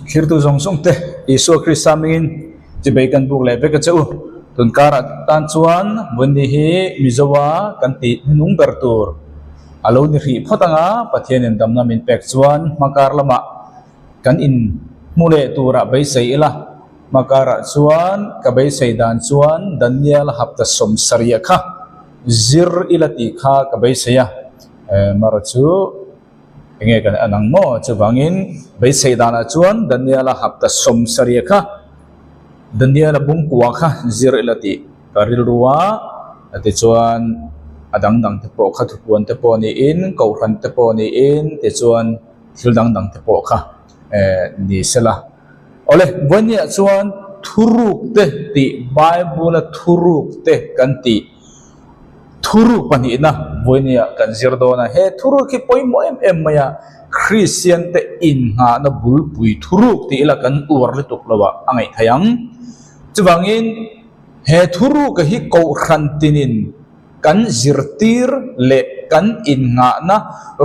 khirtu zong song te Isu Krista mingin jibai kan buk le beka chau tun karat tan chuan muni hi mizowa kan ti nung bertur alo ni ri photanga pathian en damna min pek chuan makar lama kan in mule tura bai sei ila makara chuan ka bai sei dan chuan Daniel hapta som saria kha zir ilati kha ka bai seya mara chu nge kan anang mo chuwangin bai sei dana chuan Daniel hapta som saria kha Daniel bung kuwa kha zir ilati karil ruwa ati chuan adang dang te po kha thupuan te po ni in ko ran te po ni in te chuan thil dang dang te po kha ni sela ole vonia chuan thuruk te ti Bible thuruk te kan ti thuruk pani na vonia kan zirdo na he thuruk ki poimo em maya Christian te in nga na bul pui thuruk ti ila kan ur le tuk lawa angai thayang chuwangin he thuruk hi ko khan tinin kan zirtir le kan in nga na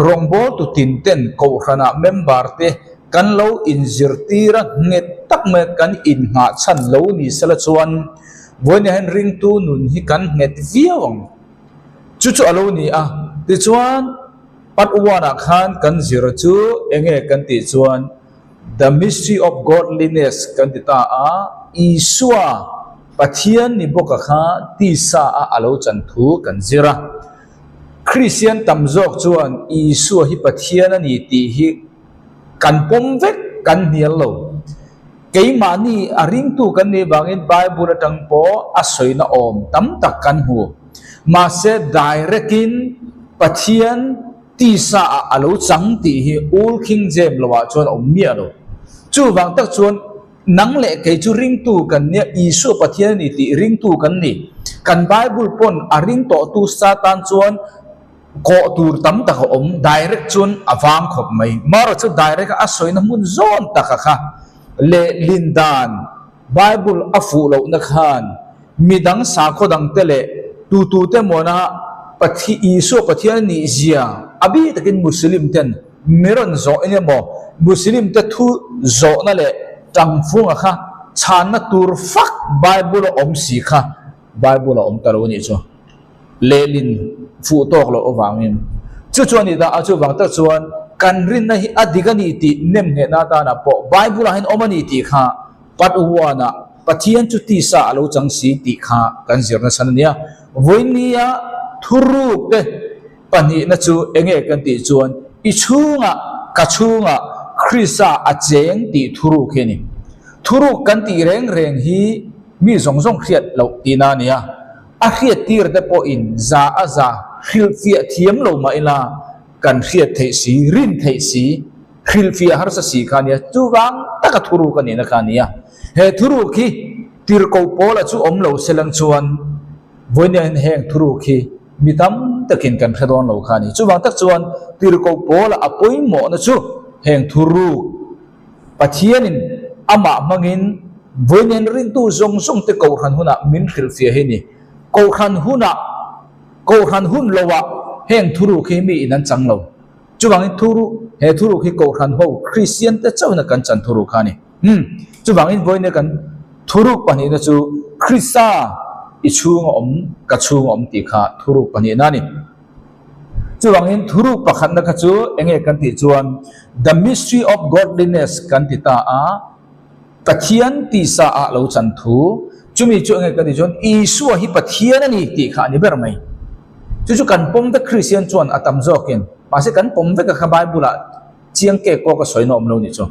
rongbol tu tinten ko khana member te kan lo in zirtira nget tak me kan in nga chan lo ni sala chuan voin hen ring tu nun hi kan nget viawang chu alo ni a ti chuan pat uwana khan kan zir chu enge kan ti chuan the mystery of godliness kan ti ta a Isua pathian ni boka kha ti sa a alo chan thu kan zira Christian tamjok chuan Isua hi pathian ani ti hi kan pom vek kan nial lo keimani aring tu kan ni bangin Bible atang po asoi na om tam tak kan hu ma se directin pathian ti sa alo chang ti hi ul king jem lawa chuan om mi alo chu wang tak chuan nang le ke chu ring tu kan ne Isu pathian ni ti ring tu kan ni kan Bible pon aring to tu satan chuan ko tur tam tak om direct chun awang khop mai mar chu direct asoi na mun zon takakha le lindan Bible afu lo na khan midang sa khodang tele tu te mona pathi Isu pathian ni zia abi takin muslim ten meron zo ene mo muslim te thu zo na le tangfung kha chan na tur fak Bible om si kha Bible om taro ni cho lelin fu tok lo owangin chu chuan ni da a chu wang ta chuan kan rin na hi adigani ti nem nge na ta na po Bible hin omani ti kha pat uwana pathian chu ti sa alo chang si ti kha kan zir na san nia voinia thuruk te pani na chu enge kan ti chuan I chunga kachunga Krista acheng ti thuruk he ni thuruk kan ti reng hi mi zong khiat lo ti na nia a khiat tir te po in za a za khil fia thiam lo ma ila kan khiat thei si rin thei si khil fia har sa si khania chuwang taka thuru kan ina khania he thuru khi tir ko pola chu om lo selang chuan voinen heng thuru khi mitam takin kan khadon lo khani chuwang tak chuan tir ko pola apoi mo na chu heng thuru pathianin ama mangin voinen rin tu zong te ko khan huna min khil fia he ni ko khan hun lowa heng thuru khi mi inan chang lo chuwang thuru he thuru khi ko khan ho Christian te chawna kan chan thuru khani chuwang in voine kan thuru pani na chu Krista ichung om kachung om ti kha thuru pani na ni chuwang in thuru pakhat na kha chu enge kan ti chuan the mystery of godliness kan ti ta a pathian ti sa a lo chan thu chumi chu nge kan ti chuan Isu hi pathian ani ti kha ni ber mai chu kan pom the Christian chuan atam zokin mase kan pom ve ka Bible chiang ke ko ka soinom lo ni chu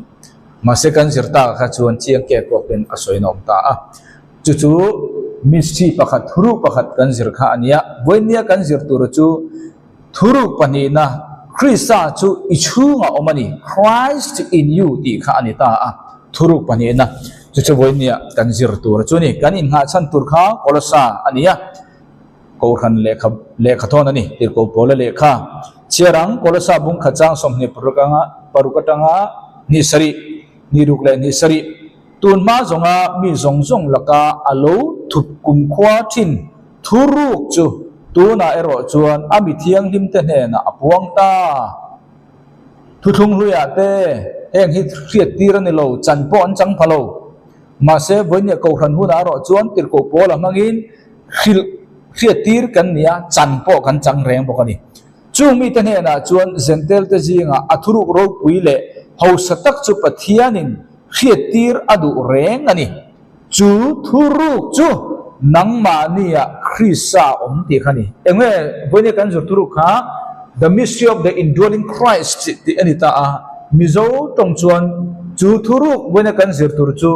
mase kan zirta kha chuan chiang ke ko pen a soinom ta a chu mystery pakhat thuru pakhat kan zir kha ania voinia kan zir tur chu thuru pani na Krista chu ichunga omani Christ in you ti kha ani ta a thuru pani na chu voinia kan zir tur chu ni kan in nga chan tur kha Kolosa ania ko khan lekha thon ani tir ko pola lekha cherang Kolosa bung khachang somni parukatanga ni sari ni rukle ni sari tun ma zonga mi zong laka alo thup kum khwa thin thuruk chu tu na ero chuan ami thiang lim te hne na apuang ta thu thung hluya te eng hi riat tir ani lo chan po an chang phalo ma se voinia ko ran hu na ro chuan tir ko pola mangin khil riat tir kan nia chan po kan chang reng bok ani chung mi te hne na chuan zentel te jinga athuruk ro puile ho satak chu pathianin riat tir adu reng ani chu thuruk chu nangmania Krista ti khani enge voine kan zur turu kha the mystery of the indwelling Christ ti anita a mizo tong chuan chu thuruk voine kan zir tur chu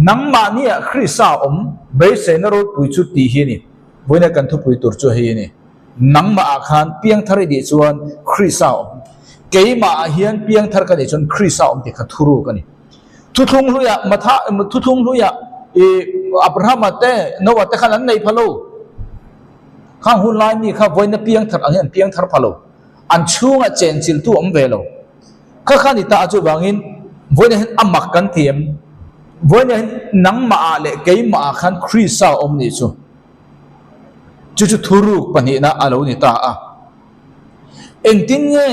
nangmania Krista be senaro pui chu ti hi ni voine kan thu pui tur chu hi ni nangma a khan piang thari di chuan Krista keima a hian piang thar ka ni chuan Krista ti kha thuru kani thuthung hluya matha thuthung hluya Abraham ate Noah te khalan nei phalo khang hun lai mi kha voina piang thar anghen piang thar phalo an chunga chen chil tu velo kha khani ta chu bangin voina hen amak kan thiam voina hen nangma le keima khan Krista ni chu chu thuruk pani na alo ni ta a engtin nge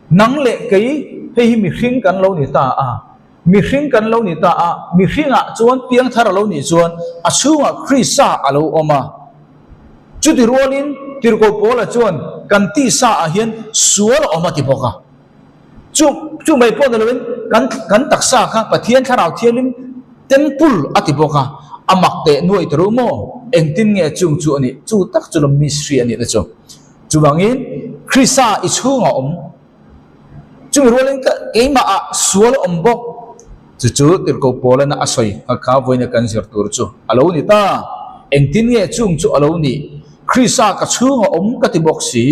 nang le kei hei mi hring kan lo ni ta a mi hring kan lo ni ta a mi hringa chuan piang thar lo ni chuan achunga Krista alo oma chu ti rolin tirko pola chuan kan ti sa a hian sual oma ti boka chu mai pon lovin kan taksa kha pathian tharau thialim temple ati boka amak te nuai tru mo engtin nge chung chu ani chu tak chu lo mystery ani da chu chu bangin Krista ichunga chu rolin ka keima a sual bok chu tirko pola na asoi kha voina kan zir tur chu alo ni ta engtin nge chung chu alo ni Krista ka chunga ka ti boxi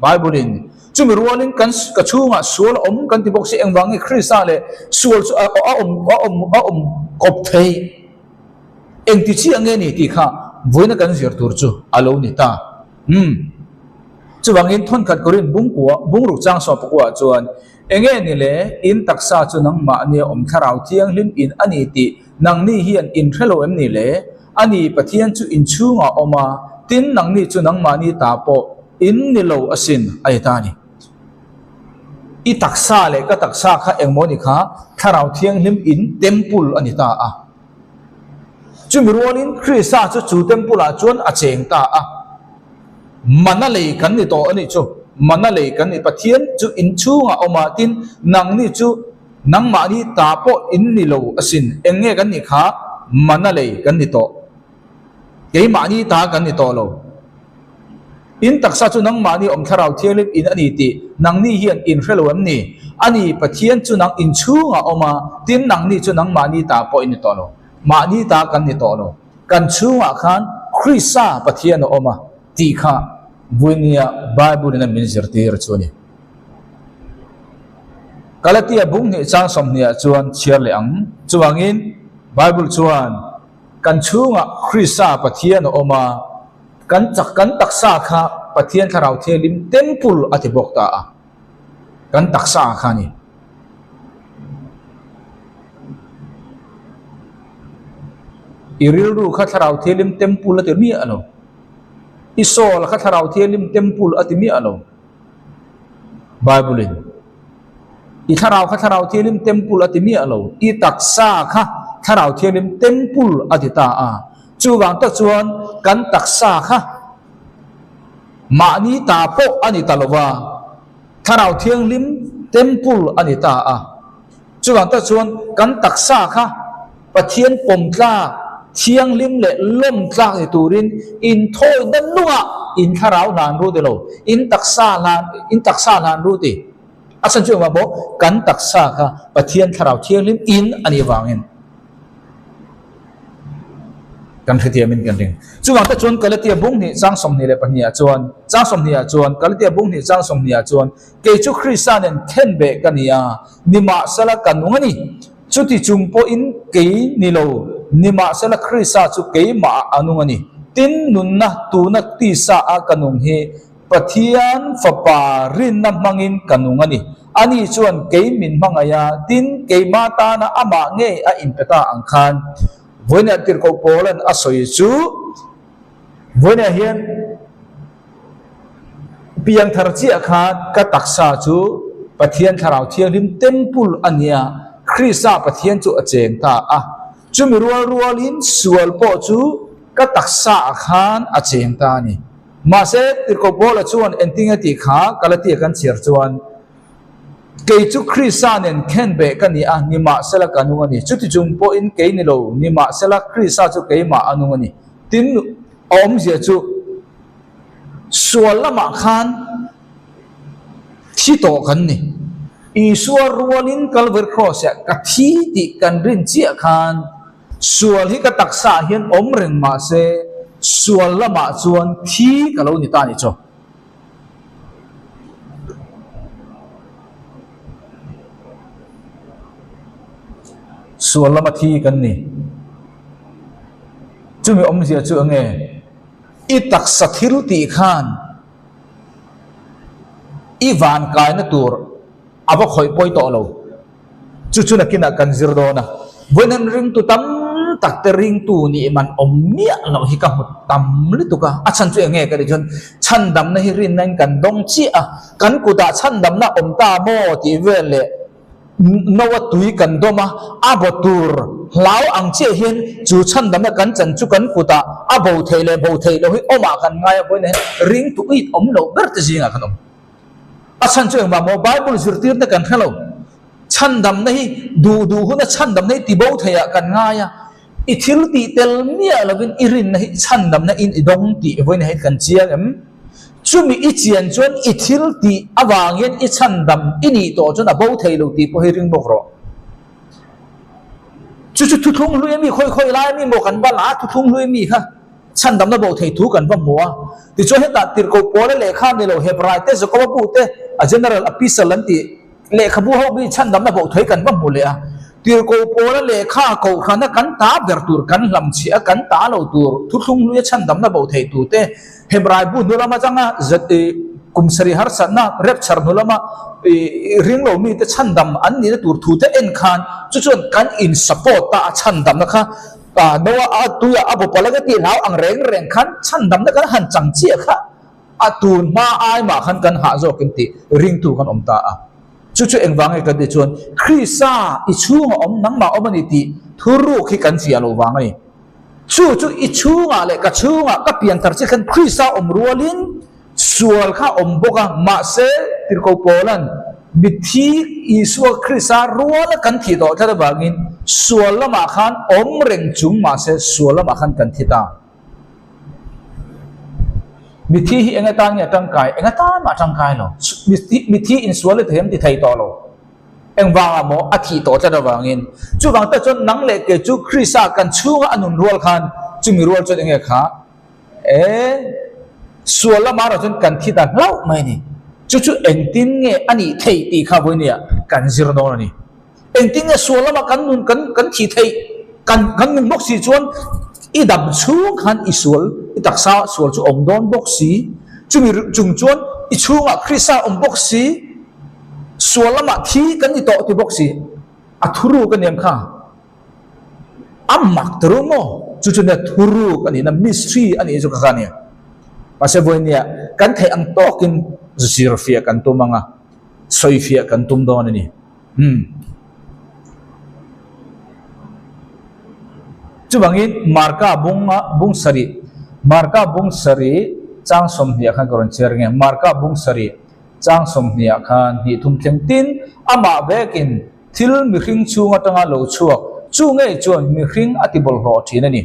Bible in chu mi rolin kan ka chunga sual kan ti boxi engwangi Krista le sual chu kop thei engti chi ange ni ti kha voina kan zir tur chu alo ni ta chu wangin thon khat korin bung ru chang so pakwa chuan enge ni le in taksa chu nang ma ni tharau thiang lim in ani ti nang ni hian in thelo em ni le ani pathian chu in chunga oma tin nang ni chu nang ma ni ta po in ni lo asin ai ta ni i taksa le ka taksa kha engmo ni kha tharau thiang lim in temple ani ta a chu mi rolin Krista chu temple a chuan a cheng ta a manale kan ni to ani chu manale kan ni pathian chu in chunga oma tin nang ni chu nang ma ni ta po in ni lo asin enge kan ni kha manale kan ni to ke ma ni ta kan ni to lo in taksa chu nang ma ni tharau thialim in ani ti nang ni hian in hrelo am ni ani pathian chu nang in chunga oma tin nang ni chu nang ma ni ta po in ni to lo ma ni ta kan ni to lo kan chunga khan Krista pathian oma ti kha buinia Bible na min zirtir chuni Galatia bung ni chang som nia chuan chiar le ang chuangin Bible chuan kan chunga Krista pathian oma kan taksa kha pathian tharau thelim temple ati bokta a kan taksa kha ni iril ru kha tharau thelim temple ati mi ano isol kha tharau thelim temple ati mi ano Bible in i tharau kha tharau thelim temple ati mi ano i taksa kha tharau thelim temple ati ta a chu wang ta chuan kan taksa kha ma ni ta po ani talowa tharau thiang lim temple ani ta a chu wang ta chuan kan taksa kha pathian pom tla thiang lim le lom tla ni turin in thoi dan lunga in tharau nan ru de lo in taksa nan ru ti asan chu ma bo kan taksa kha pathian tharau thiang lim in ani wangin kan khiti amin kan ring chuwang ta chuan Galatia bung ni chang som ni le pahnia chuan chang som nia chuan Galatia bung ni chang som nia chuan ke chu Christian en then be kania nima sala kanungani chuti chungpo in ke ni lo nima sala Krista chu ke ma anungani tin nunna tu na ti sa a kanung he pathian fapa rin na mangin kanungani ani chuan ke min mangaya tin ke mata na ama nge a impeta angkhan voina tirko polan asoi chu voina hian piang thar chi akhat ka taksa chu pathian tharau thiang lim temple ania Krista pathian chu acheng ta a chumi rual in sual po chu ka taksa khan acheng ta ni ma se tirko bola chuan enting ati kha kalati kan chiar chuan ke chu Krista nen khen be kan ni a ni ma sela kanu ani chuti chung po in ke ni lo ni ma sela Krista chu ke ma anu ani tin om je chu sual lama khan thi to kan ni Isua rualin Calvary cross ya ka thi ti kan rin chi khan sual hi ka taksa hian om reng ma se sual lama chuan thi ka lo ni ta ni cho sual lama thi kan ni chumi om sia chu ange i taksa thil ti khan i van kai na tur aba khoi poi to lo chu chu na kina kan zir do na buenan ring tu tam tak te ring tu ni man om mia lo hi ka mut tam li tu ka a chan chu nge ka ri chon chan dam na hi rin nan kan dong chi a kan ku da chan dam na om ta mo ti vele no wa tui kan do ma abo tur lao ang che hian chu chan dam na kan chan chu kan ku da abo thei le hi oma kan ngai buenan ring tu it om lo ber te jinga kan om asan chu ma mobile zirtir na kan hello chan dam nei du huna chan dam nei ti bo thaya kan nga ya ithil ti tel mia lovin irin nei chan dam na in idong ti voin hai kan chiang em chumi i chian chuan ithil ti awangin i chan dam ini to chon a bo thei lo ti po hi ring bok ro chu thu thung lui mi khoi lai mi mo kan ba la thu thung lui mi kha chan dam na bo thei thu kan ba mo ti cho heta tir ko pole le kha ni lo hebrai te zo ko bu te a general epistle anti le khabu ho bi chan dam na bo thei kan ba mu le a tir ko pole le kha ko khana kan ta ber tur kan lam chi a kan ta lo tur thu thung lu chan dam na bo thei tu te hebrai bu nu lama changa zat kumsari har sanna rep char nu lama ring lo mi te chan dam an ni tur thu te en khan chu chon kan in support ta chan dam na kha no a tu ya abu palaga ti lao ang reng khan chan dam na kan han chang chi kha atun ma ai ma khan kan ha zo kin ti ring tu kan om ta a chu eng wangai kan ti chuan Krista i chunga om nang ma om ani ti thuru khi kan sia lo wangai chu i chunga le ka chunga ka pian tar chi kan Krista om rualin sual kha om boka ma se tir ko polan mithi Isua Krista rual kan thi do thar bangin sual lama khan om reng chung ma se sual lama khan kan thi ta mithi hi enga ta nya tangkai enga ta ma tangkai lo mithi in sual le them ti thai to lo eng wanga mo athi to cha da wangin chu wang ta chon nang le ke chu Krista kan chunga anun rual khan chu mi rual chon enga kha sual lama ra chon kan thi ta lau mai ni chu eng tin nge ani thei ti kha voi nia kan zir do ni eng tin nge sual lama kan nun kan thi thei kan nun mok si chuan i dam chung khan i sual i taksa sual chu om don bok si chumi chung chuan i chunga Krista om bok si sual lama thi kan i to ti bok si a thuru kan em kha amak tru mo chu na thuru kan i na mystery ani chu kha ni pase voi nia kan thei ang tokin zir fia kan tu manga soi fia kan tum don ni chu bangin marka bung sari chang som hia khan koron cher nge marka bung sari chang som hia khan ni thum thleng tin ama vekin thil mi hring chunga tanga lo chuak chu nge chuan mi hring ati bol ho thin ani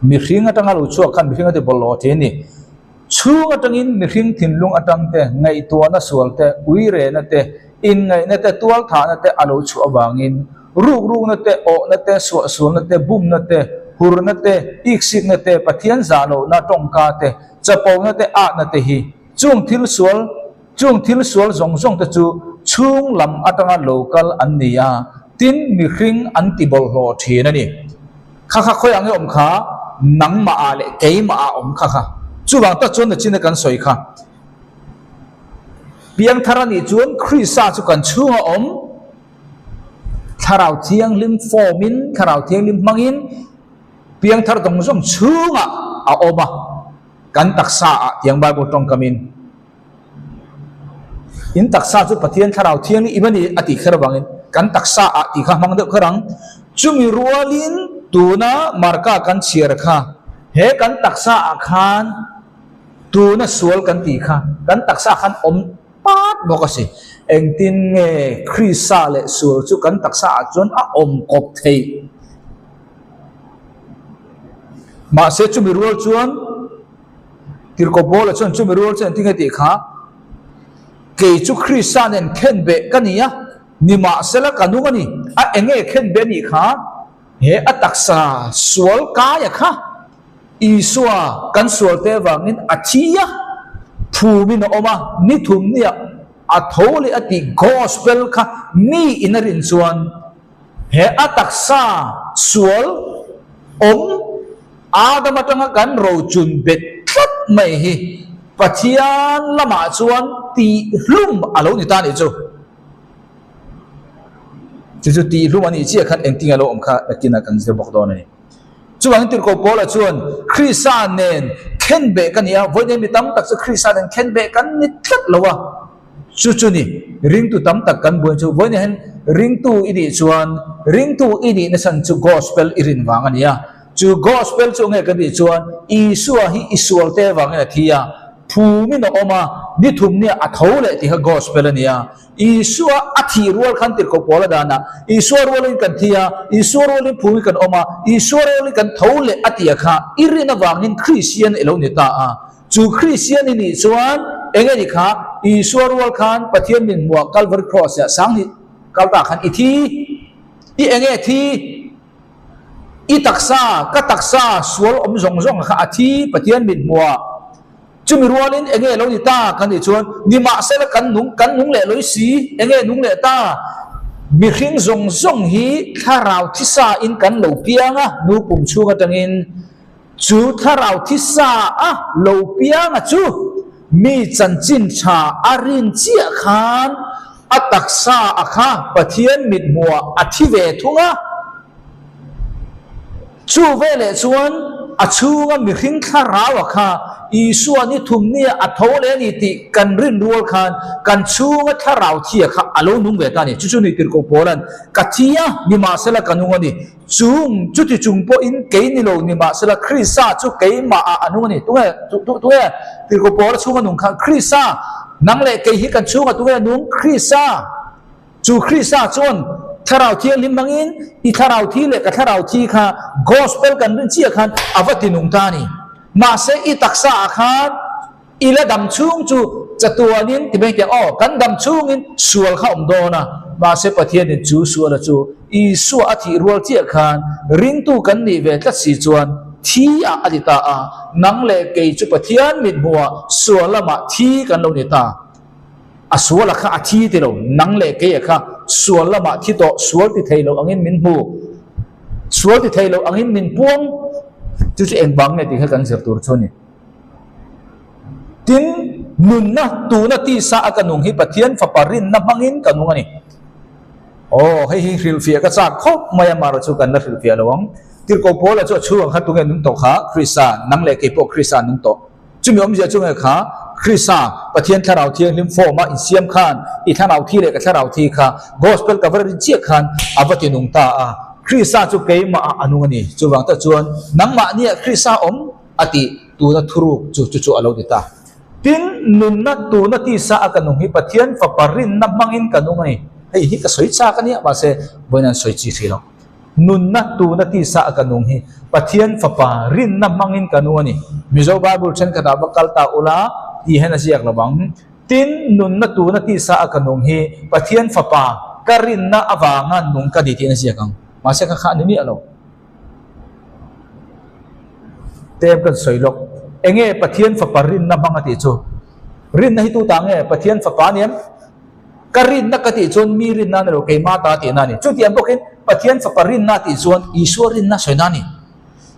mi hring atanga lo chuak khan mi hring ati bol ho thin ni chunga tangin mi hring thinlung atang te ngai to na sual te uire na te in ngai na te tual tha na te alo chu awangin ruk na te o na te su na te bum na te hur na te iksik na te pathian zalo na tongka te chapo na te a na te hi chung thil sual zong te chu chung lam atanga local annia tin mi hring antibol ho thina ni kha khoi ange om kha nang ma a le ke ma a om kha chu wang ta chon na chin kan soi kha piang tharani chuan Krista chu kan chunga om tharau thiang lim formin tharau thiang lim mangin piang thar dong jong chunga a oma kan taksa yang Bible tong kamin in taksa chu pathian tharau thiang ni ibani ati kharawangin kan taksa ati kha mangde kharang chumi rualin tuna marka kan chiar kha he kan taksa akhan tuna sual kan ti kha kan taksa khan om pat bokasi engtin nge krisa le sual chu kan taksa chon a om kop thei ma se chumi rual chuan tirko bola chon chumi rual chen tinga ti kha ke chu krisa nen khen be kania ni ma sela kanungani a enge khen be ni kha he ataksa sual ka ya kha iswa kan sual te wangin achia phumin oma ni thum nia atholi ati gospel kha mi inarin chuan he ataksa sual om adamatanga kan ro chun bet tlat mai hi pathian lama chuan ti hlum alo ni ta ni chu chu ti hlum ani chi khat engting alo om kha akina kan se bok don ni chuan tir ko pola chuan Christian nen khen be kan ya voine mi tam tak chu Christian nen khen be kan ni tlat lawa chu ni ring tu tam tak kan buan chu voine hen ring tu ini chuan ring tu ini na san chu gospel irin wang ania chu gospel chu nge kan ni chuan isua hi isual te wang na thia phumi no oma ni thum ni athole ti ha gospel ania isua athi rual khan tir ko pola dana isua rual kan thia isua rual phumi kan oma isua rual kan thole atia kha irina wangin Christian elo ni ta a chu Christian ni chuan enge ni kha isua rual khan pathian min muak Calvary cross ya sang ni kalta khan ithi i enge thi i taksa ka taksa sual om zong zong kha athi pathian min muak chumi rualin enge lo ni ta kan ni chuan ni ma sela kan nung le loi si enge nung le ta mi khing zong zong hi tharau thisa in kan lo pianga nu pum chunga tangin chu tharau thisa a lo pianga chu mi chanchin cha arin chia khan ataksa akha pathian mit muwa athi ve thunga chu vele chuan achunga mi khing tharau akha isua ni thumni athole ni ti kan rin rual khan kan chunga tharau thia kha alo nung ve ta ni chu ni tir ko polan kathia ni ma sela kanunga ni chung chuti chungpo in ke ni lo ni ma sela Christa chu ke ma anunga ni tu tir ko pola chunga nung kha Christa nang le ke hi kan chunga tu nung Christa chu Christa chon tharau thia lim mangin I tharau thi le ka tharau thi kha gospel kan rin chia khan avati nung ta ni ma se I taksa khan ila dam chung chu chatuanin ti be ke o kan dam chung in sual kha om do na ma se pathian ni chu sual chu I su athi rual chia khan ring tu kan ni ve tla si chuan thi a adita a nang le ke chu pathian mit buwa sualama thi kan lo ni ta aswala kha athi ti lo nang le ke kha sualama thi to sual ti thailo angin min bu sual ti thailo angin min puang chu eng bang ne ti kha kan ser tur choni tin nun na tu na ti sa akanung hi pathian fa parin na mangin kanung ani oh hei hi ril fia ka cha khop maya maro chu kan na ril fia lawang tir ko pola chu chuang kha tunge nung to kha Christa nang le ke po Christa nung to chumi om ja chunga kha Christa pathian tharau thiang lim forma in siam khan I tharau thi le ka tharau thi kha gospel cover chi khan avati nung ta a Christa chu ke ma anung ani chu wang ta chuan nang ma ni Christa om ati tu na thuru chu alo dita tin nun na tu na ti sa akanung hi pathian fa parin na mangin kanung ani hei hi ka soi cha kania ba se boinan soi chi thilo nun na tu na ti sa akanung hi pathian fa parin na mangin kanung ani mizo bible chen ka da bakal ta ula ti hena siak lawang tin nun na tu na ti sa akanung hi pathian fa pa karin na awangan nung ka di ti na siakang ma se ka kha ni alo tem kan soilok enge pathian fa parin na mangati chu rin na hitu tange pathian fa paniam karin na kati chon mi rin na lo kay mata ti na ni chu ti ambokin pathian fa parin na ti chon isurin na soinani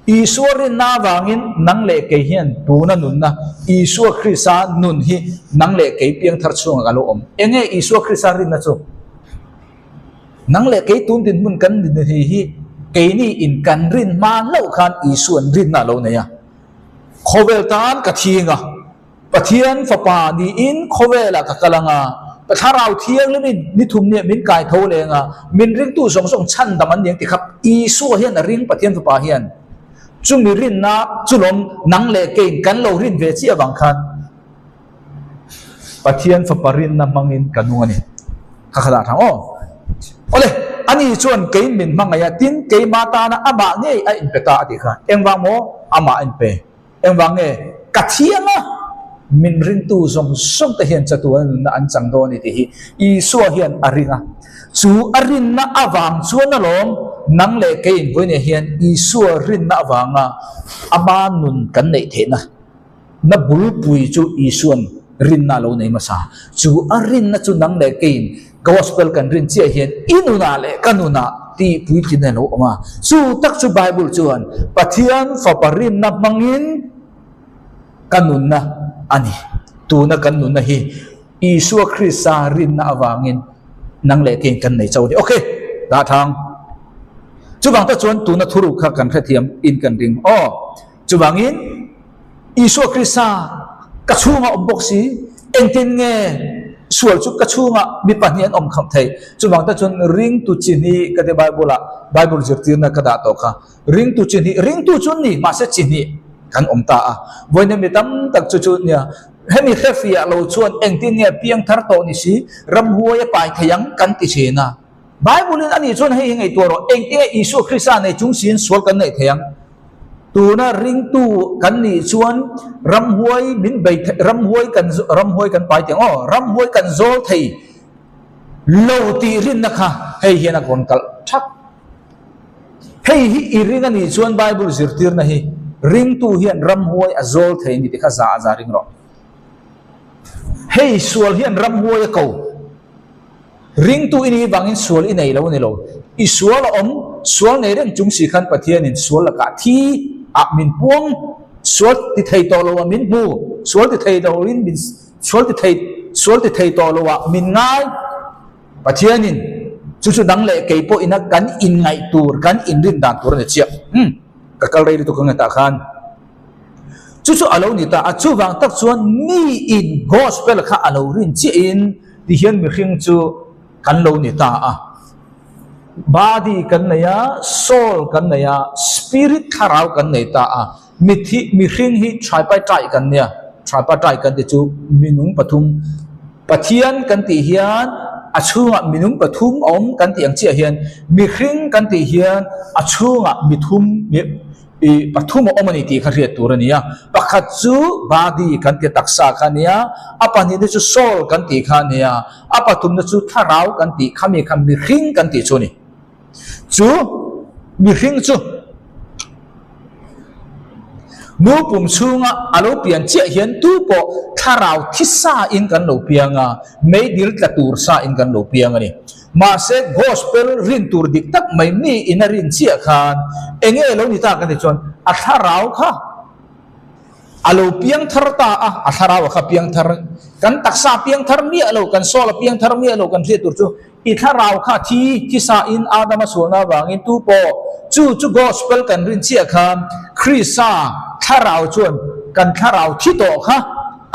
isurin na wangin nang le kay hian tu na nun na isu Christa nun hi nang le kay piang thar chung alo om enge isu Christa rin na chu nang le kay tun din mun kan din hi kay ni in kan rin ma lo khan isuan rin na lo na ya khovel tan ka thinga pathian fa pa ni in khovela ka kalanga thà rào thiêng lên mình thùng niệm mình cài thâu lên mình riêng tu song song chăn đam anh những thì khắp Isu hiền là riêng Pathian của bà hiền chú mi riêng na chú lom nắng lệ kênh cắn lâu riêng về chia bằng khăn Pathian của bà riêng na mangin kanungan ni khá thằng ole ani chuan ke min mangaya tin ke mata na ama nge a in peta ti kha engwang mo ama in pe engwang nge kathianga min rin tu zong song ta hian chatuan na an chang do ni ti hi Isu hian aringa chu arin na awang chuan alom nang le ke in voi ne hian Isu rin na awanga ama nun kan nei the na bul pui chu Isuan rin na lo nei masa chu arin na chu nang le ke in gospel kan rin chia hian inuna le kanuna ti pui tin lo ma chu tak chu Bible chuan Pathian fa parin na mangin kanuna ani tu na kanuna hi Isu Krista rin na awangin nang le ken kan nei chau ni okay da thang chu bang ta chuan tu na thuru kha kan kha thiam in kan ring chu bangin Isu Krista ka chunga boxi engtin nge sual chu ka chunga mi pahnian om kham thei chu bang ta chun ring tu chini ka de Bible zirtir na ka da to kha ring tu chini ring tu chun ni ma se chini kan om ta voina mi tam tak chu chu nya hemi khafia lo chuan engtin nge piang thar to ni si ram huaya pai thayang kan ti chena Bible in ani chun hei ngai to ro engtin Isu Krista nei chung sin sual kan nei thayang tu na ring tu kan ni chuan ram huai min bai ram huai kan pai tiang ram huai kan zol thei lo ti rin na kha hei hian a kon kal thak hei hi iring ani chuan Bible zirtir na hi ring tu hian ram huai a zol thei ni ti kha za ring ro hei sual hian ram huai ko ring tu ini bangin sual i nei lo ni lo i sual sual nei reng chung si khan Pathian in sual la ka thi a min puang sual ti thei to lo min bu sual ti thei do rin min sual ti thei to lo min ngai Pathian in chu dang le ke po ina kan in ngai tur kan in rin dan tur ne chia ka kal rei tu ka ta khan chu alo ni ta a chu wang tak chuan mi in gospel kha alo rin chi in ti hian mi khing chu kan lo ni ta body kan naya soul kan naya spirit tharau kan nei ta mi khing hi trai kan nia trai kan ti chu minung pathum Pathian kan ti hian achunga minung pathum om kan ti ang chi hian mi khing kan ti hian achunga mithum pathum omani ti kha riat turania pakhat chu body kan ti taksa khania apani ni chu soul kan ti khania apathum na chu tharau kan ti khami mi khing kan ti chu ni chu mi khing chu nu pum chunga alo pian chia hian tu po tharau thisa in kan lo pianga me dil tla tur sa in kan lo pianga ni ma se gospel rin tur dik tak mai mi in a rin chia khan enge lo ni ta kan ti chon a tharau kha alo piang thar ta a tharau kha piang thar kan taksa piang thar mi alo kan sol piang thar mi alo kan thri tur chu i tharau kha thi sa in adama sona wangin tu po chu gospel kan rin chia khan Krista tharau chuan kan tharau thi to kha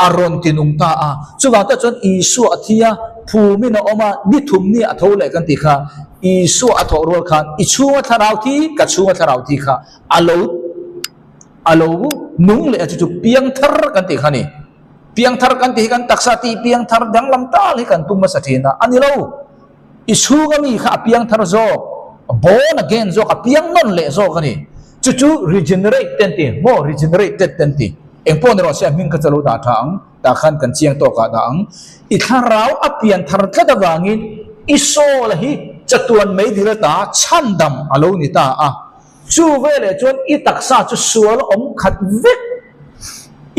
aron tinung ta chu wa ta chuan Isu athia phumi na oma ni thum ni atho le kan ti kha Isu atho rol khan I chunga tharau thi ka chunga tharau thi kha alo nung le chu piang thar kan ti kha ni piang thar kan ti kan taksa ti piang thar dang lam ta le kan tum ma sathina ani lo Isu ga mi kha piang thar zo born again zo ka piang non le zo ka ni chu regenerate tenti mo regenerated tenti engpon ro sia ming ka chalo da thang ta khan kan chiang to ka dang I tharau apian thar ka da wangin iso la hi chatuan mai dira ta chandam alo ni ta chu vele chon I taksa chu sual om khat vek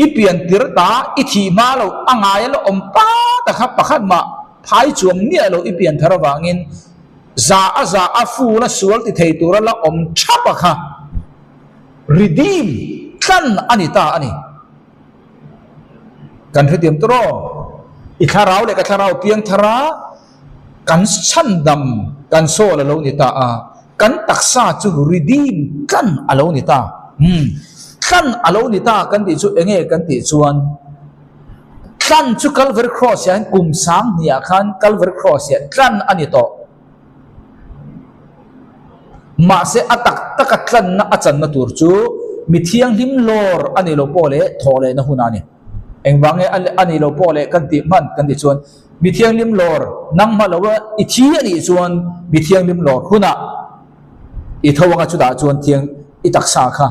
I pian tir ta I thi ma lo angai lo om pa ta kha pakhat ma phai chuam ni lo I pian thar wangin za afu na sual ti thei tur la om chapa kha redeem kan anita ani kan hetiam tro I tharau le ka tharau piang thara kan chandam kan so la lo ni ta kan taksa chu redeem kan alo ni ta kan alo ni ta kan ti chu enge kan ti chuan ท่านชุกัลเวอร์ครอสยันกุมสังเนี่ยขันกัลเวอร์ครอสยันท่านอันนี้โตมาเสอตักตะกัดท่านนักจันนัตุรจูมิเทียงหิมลอร์อันนี้โลโปเลทอเลนะหุนานี่เอ็งวังอันนี้โลโปเลกันติมันกันติชวนมิเทียงลิมลอร์นังมาเลวะอิทีอันนี้ชวนมิเทียงลิมลอร์หุนาอิทวังจุดาชวนเทียงอิตักษาค่ะ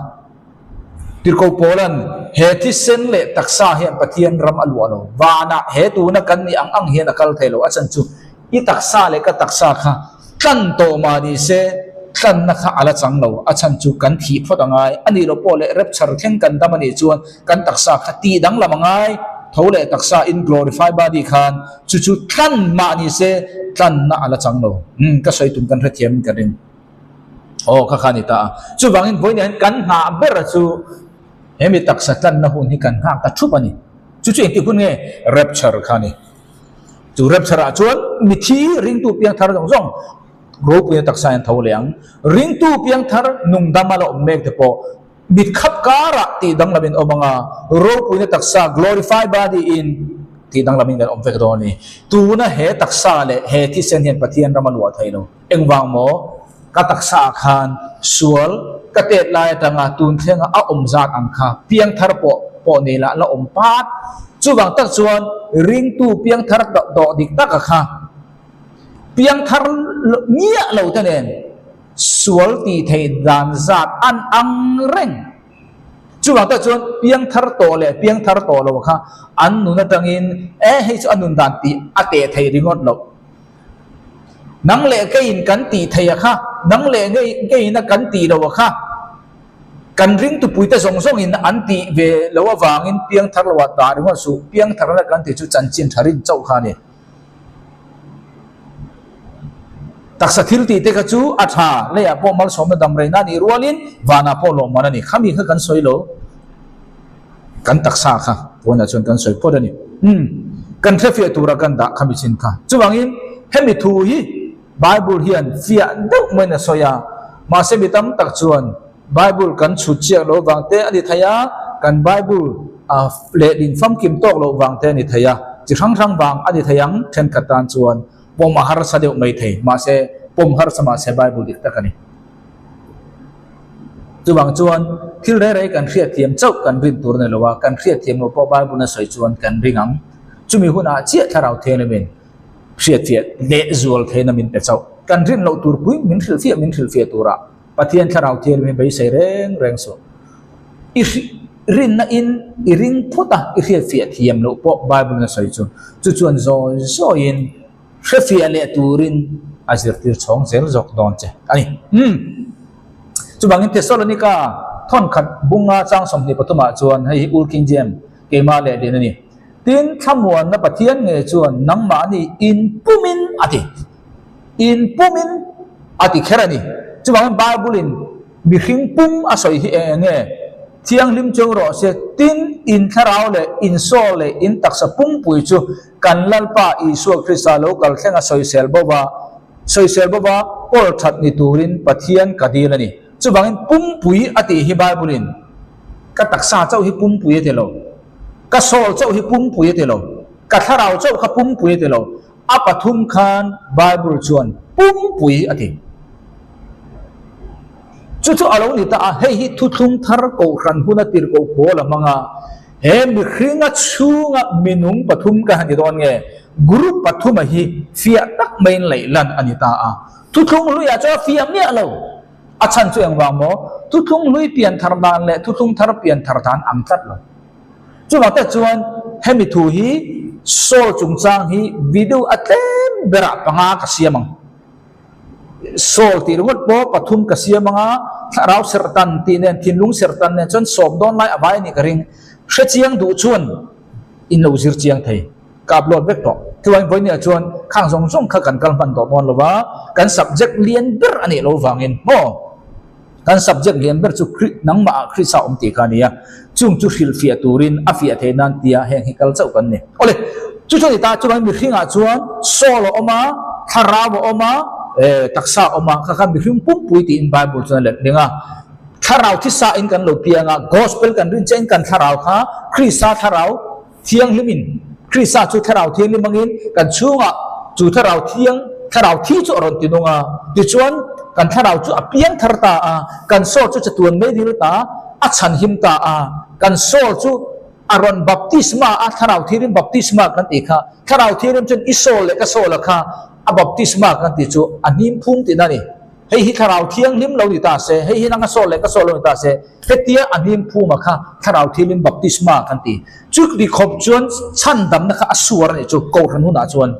ติโกโปลันเฮติเซนเลตักษาเฮปะเทียนรำอลวาโลวานะเฮตูนักันนี่อังเฮนักลเทโลอาจารย์จูอิตักษาเลกตักษาค่ะกันโตมาดิเซกันนักอาลจังโลอาจารย์จูกันทีพอดังไงอันนี้เราโปเลเรปชาร์เข่งกันดามันจวนกันตักษาคตีดังละมังไงทว่าเลตักษาอินกลอริฟายบาดีคันจู่ๆกันมาดิเซกันนักอาลจังโลก็ใส่ตุนกันเทียมกันเองโอ้ข้านิตาจู่บางอินพอยเนี่ยกันหาเบรจู่เฮมิตักษากันนะหุ่นที่กันหาตัดชุบอันนี้จู่ๆเองที่คุณเนี่ยเรปชาร์คันนี้จู่เรปชาร์จวนมิทีริงตูเปียงทาร์จงรูปยังตักษาเท่าเลี้ยงริงตูเพียงทาร์นุ่งดำมาแล้วเมกเตปอบิดขับการะที่ดังละมินอมังารูปยังตักษา glorify body in ที่ดังละมินกันอมเฟกโดนี่ตัวน่ะเฮตักษาเลเฮที่เซนเห็นปะเทียนรามันวัวไทยโนเอ็งวางโมกตักษาขานสวลกเตดลายต่างตุนเทียงเอาอมจัดอังคาเพียงทาร์ปอนี่ละละอมปาดจู่บางตักส่วนริงตูเพียงทาร์ดอกดิกตักค่ะเพียงทาร์เงี้ยเราท่านเองสวลตีเทดานจัดอังเร่งจู่บางตักส่วนเพียงทาร์โตเลยเพียงทาร์โตเราค่ะอันนู้นตั้งอินให้อันนู้นดันตีอเตเทริงอดเรานังเล่ก็อินกันตีเทียค่ะนังเล่ก็อินกันตีเราค่ะกันริงตุปุยแต่ส่งอินอันตีเวลว่าวางอินเพียงทาร์วัดดาริงอสุเพียงทาร์นักกันตีจุจันจินทารินเจ้าค่ะเนี่ยตักสถิลตีเตกจูอัฐาเลยอะพอมัลสมดัมเรนันอิรัวลินวานาพอลมันนี่ขามีคือกันสวยโลกันตักษาค่ะวันนั้นชวนกันสวยพอดนี่กันเทฟียตัวรักันดะขามีชินค่ะจู่บางอินเฮมิทูฮีไบเบิลเฮียนฟียดุเหมือนสวยมาเสบิตัมตักชวนไบเบิลกันชุดเชียโลวางเตอดีทายากันไบเบิลเลดินฟัมกิมโตกโลวางเตอนิทายาจิรังรังวางอดีทายังเทนกัตตันชวนปมหาราชเดียวไม่เทมาเสปมหาราชมาเสไบเบิลดิกตะกันนี่จู่บางชวนที่เรื่อยๆกันเครียดเทียมเจ้ากันรินตัวเนี่ยหรือว่ากันเครียดเทียมเราพอไบเบิลน่ะสวยชวนกันริงังจู่มีหัวหน้าเจี๊ยถ้าเราเทนเป็นเครียดเทียเดจูลเทนมินเป็นเจ้ากันรินเราตัวปุ้ยมินทิลเฟียตัวระปะเทียนถ้าเราเทนเป็นไปใส่เร่งโซรินน่ะอินริงพุทธะเครียดเฟียเทียมเราพอไบเบิลน่ะสวยชวนโซอินเชื่อฟียเลตูรินอาจจะติดช่องเซลล์จอกดอนเจอันนี้จู่บางอินเทสโซลนิกาท่อนขัดบุงอาจังสมนิปตุมาชวนให้อุลคิงเจมเกมาเลเดนนี่ตินขมวนนับเทียนเงยชวนนังมานี่อินปุมินอติแค่นี้จู่บางบาบุลินมีขิงปุ่มอาศัยเองเงเทียงลิมจงรอเสตินอินทราวเลอินโซเลอินตักสปุ่มปุยจูกันลัลปาอิสุคริสตาโลกัลแข่งอาศัยเซลบวาโอลทัดนิตูรินปะเทียนกดีลนี่จู่บางปุ่มปุยอติฮิบาบุลินก็ตักษาเจ้าฮิปุ่มปุยเตโลก็โซลเจ้าฮิปุ่มปุยเตโลก็ทาราวเจ้าขปุ่มปุยเตโลอาปทุมคานไบเบิลชวนปุ่มปุยอติจู่ๆอาลูนิตาเฮ้ยทุกทาร์โกขันหุนติร์โกโผล่มังอาเฮ้มีคริงัดชูงะมินุงปฐุมกันที่ตอนเงี้ยกรุ๊ปปฐุมฮีฟียตักไม่ไหลลันอันิตาทุกลุยอาจจะฟียเมียเราอาจารย์ช่วยว่าโมทุกลุยเปลี่ยนทาร์ดานเล่ทุกทาร์เปลี่ยนทาร์ดานอังกัดเราจู่ว่าแต่จวนเฮมิทูฮีโซจุงจางฮีวิดีโออัตเต็มเบระปังอากษีมังโซลตีรุ่งโบปฐุมกษีมังเราเสรตันตีเนี่ยทินลุงเสรตันเนี่ยจนสอบโดนไล่อบายนี่กระริงเชื่อเชียงดูชวนอินเราจิรเชียงไทยกับโหลดเวกต่อที่วันนี้ชวนข้างส่งข้ากันกันพันต่อบอลหรือว่ากัน subject เรียนเบอร์อันนี้เราฟังอินโมกัน subject เรียนเบอร์จุกนังมาคริสาอมตีกันเนี่ยจุฟิลฟียตูรินอฟียเทนันตียแห่งฮิกัลเจ้ากันเนี่ยโอ้เลยจู่ๆนี่ตาจู่มีขิงอาชวนโซโลออกมาทาราวออกมาตักษาออกมาข้ากันมีขิงปุ๊บปุยตีอินไบเบิลจนเลยเนี่ย ถ้าเราที่สาอินกันเราเพียงกอสเปลกันรินเจนกันถ้าเราค่ะคริสต์ถ้าเราเที่ยงลิมิน Krista chu tharau thiang ni mangin kan chunga chu tharau thi chu ron tinunga ti chuan kan tharau chu apiang tharta a kan so chu chatuan me dil ta a chan him ta a kan so chu aron baptisma a tharau thirim baptisma kan ti kha tharau thirim chun isol le ka so la kha a baptisma kan ti chu anim phum ti na ni hei hi tharau thiang lim lo ni ta se hei hi nang so le ka so lo ni ta se hetia anim phum kha tharau thirim baptisma kan ti chuk di khop chuan chan dam na kha asuar ni chu ko ran hu na chuan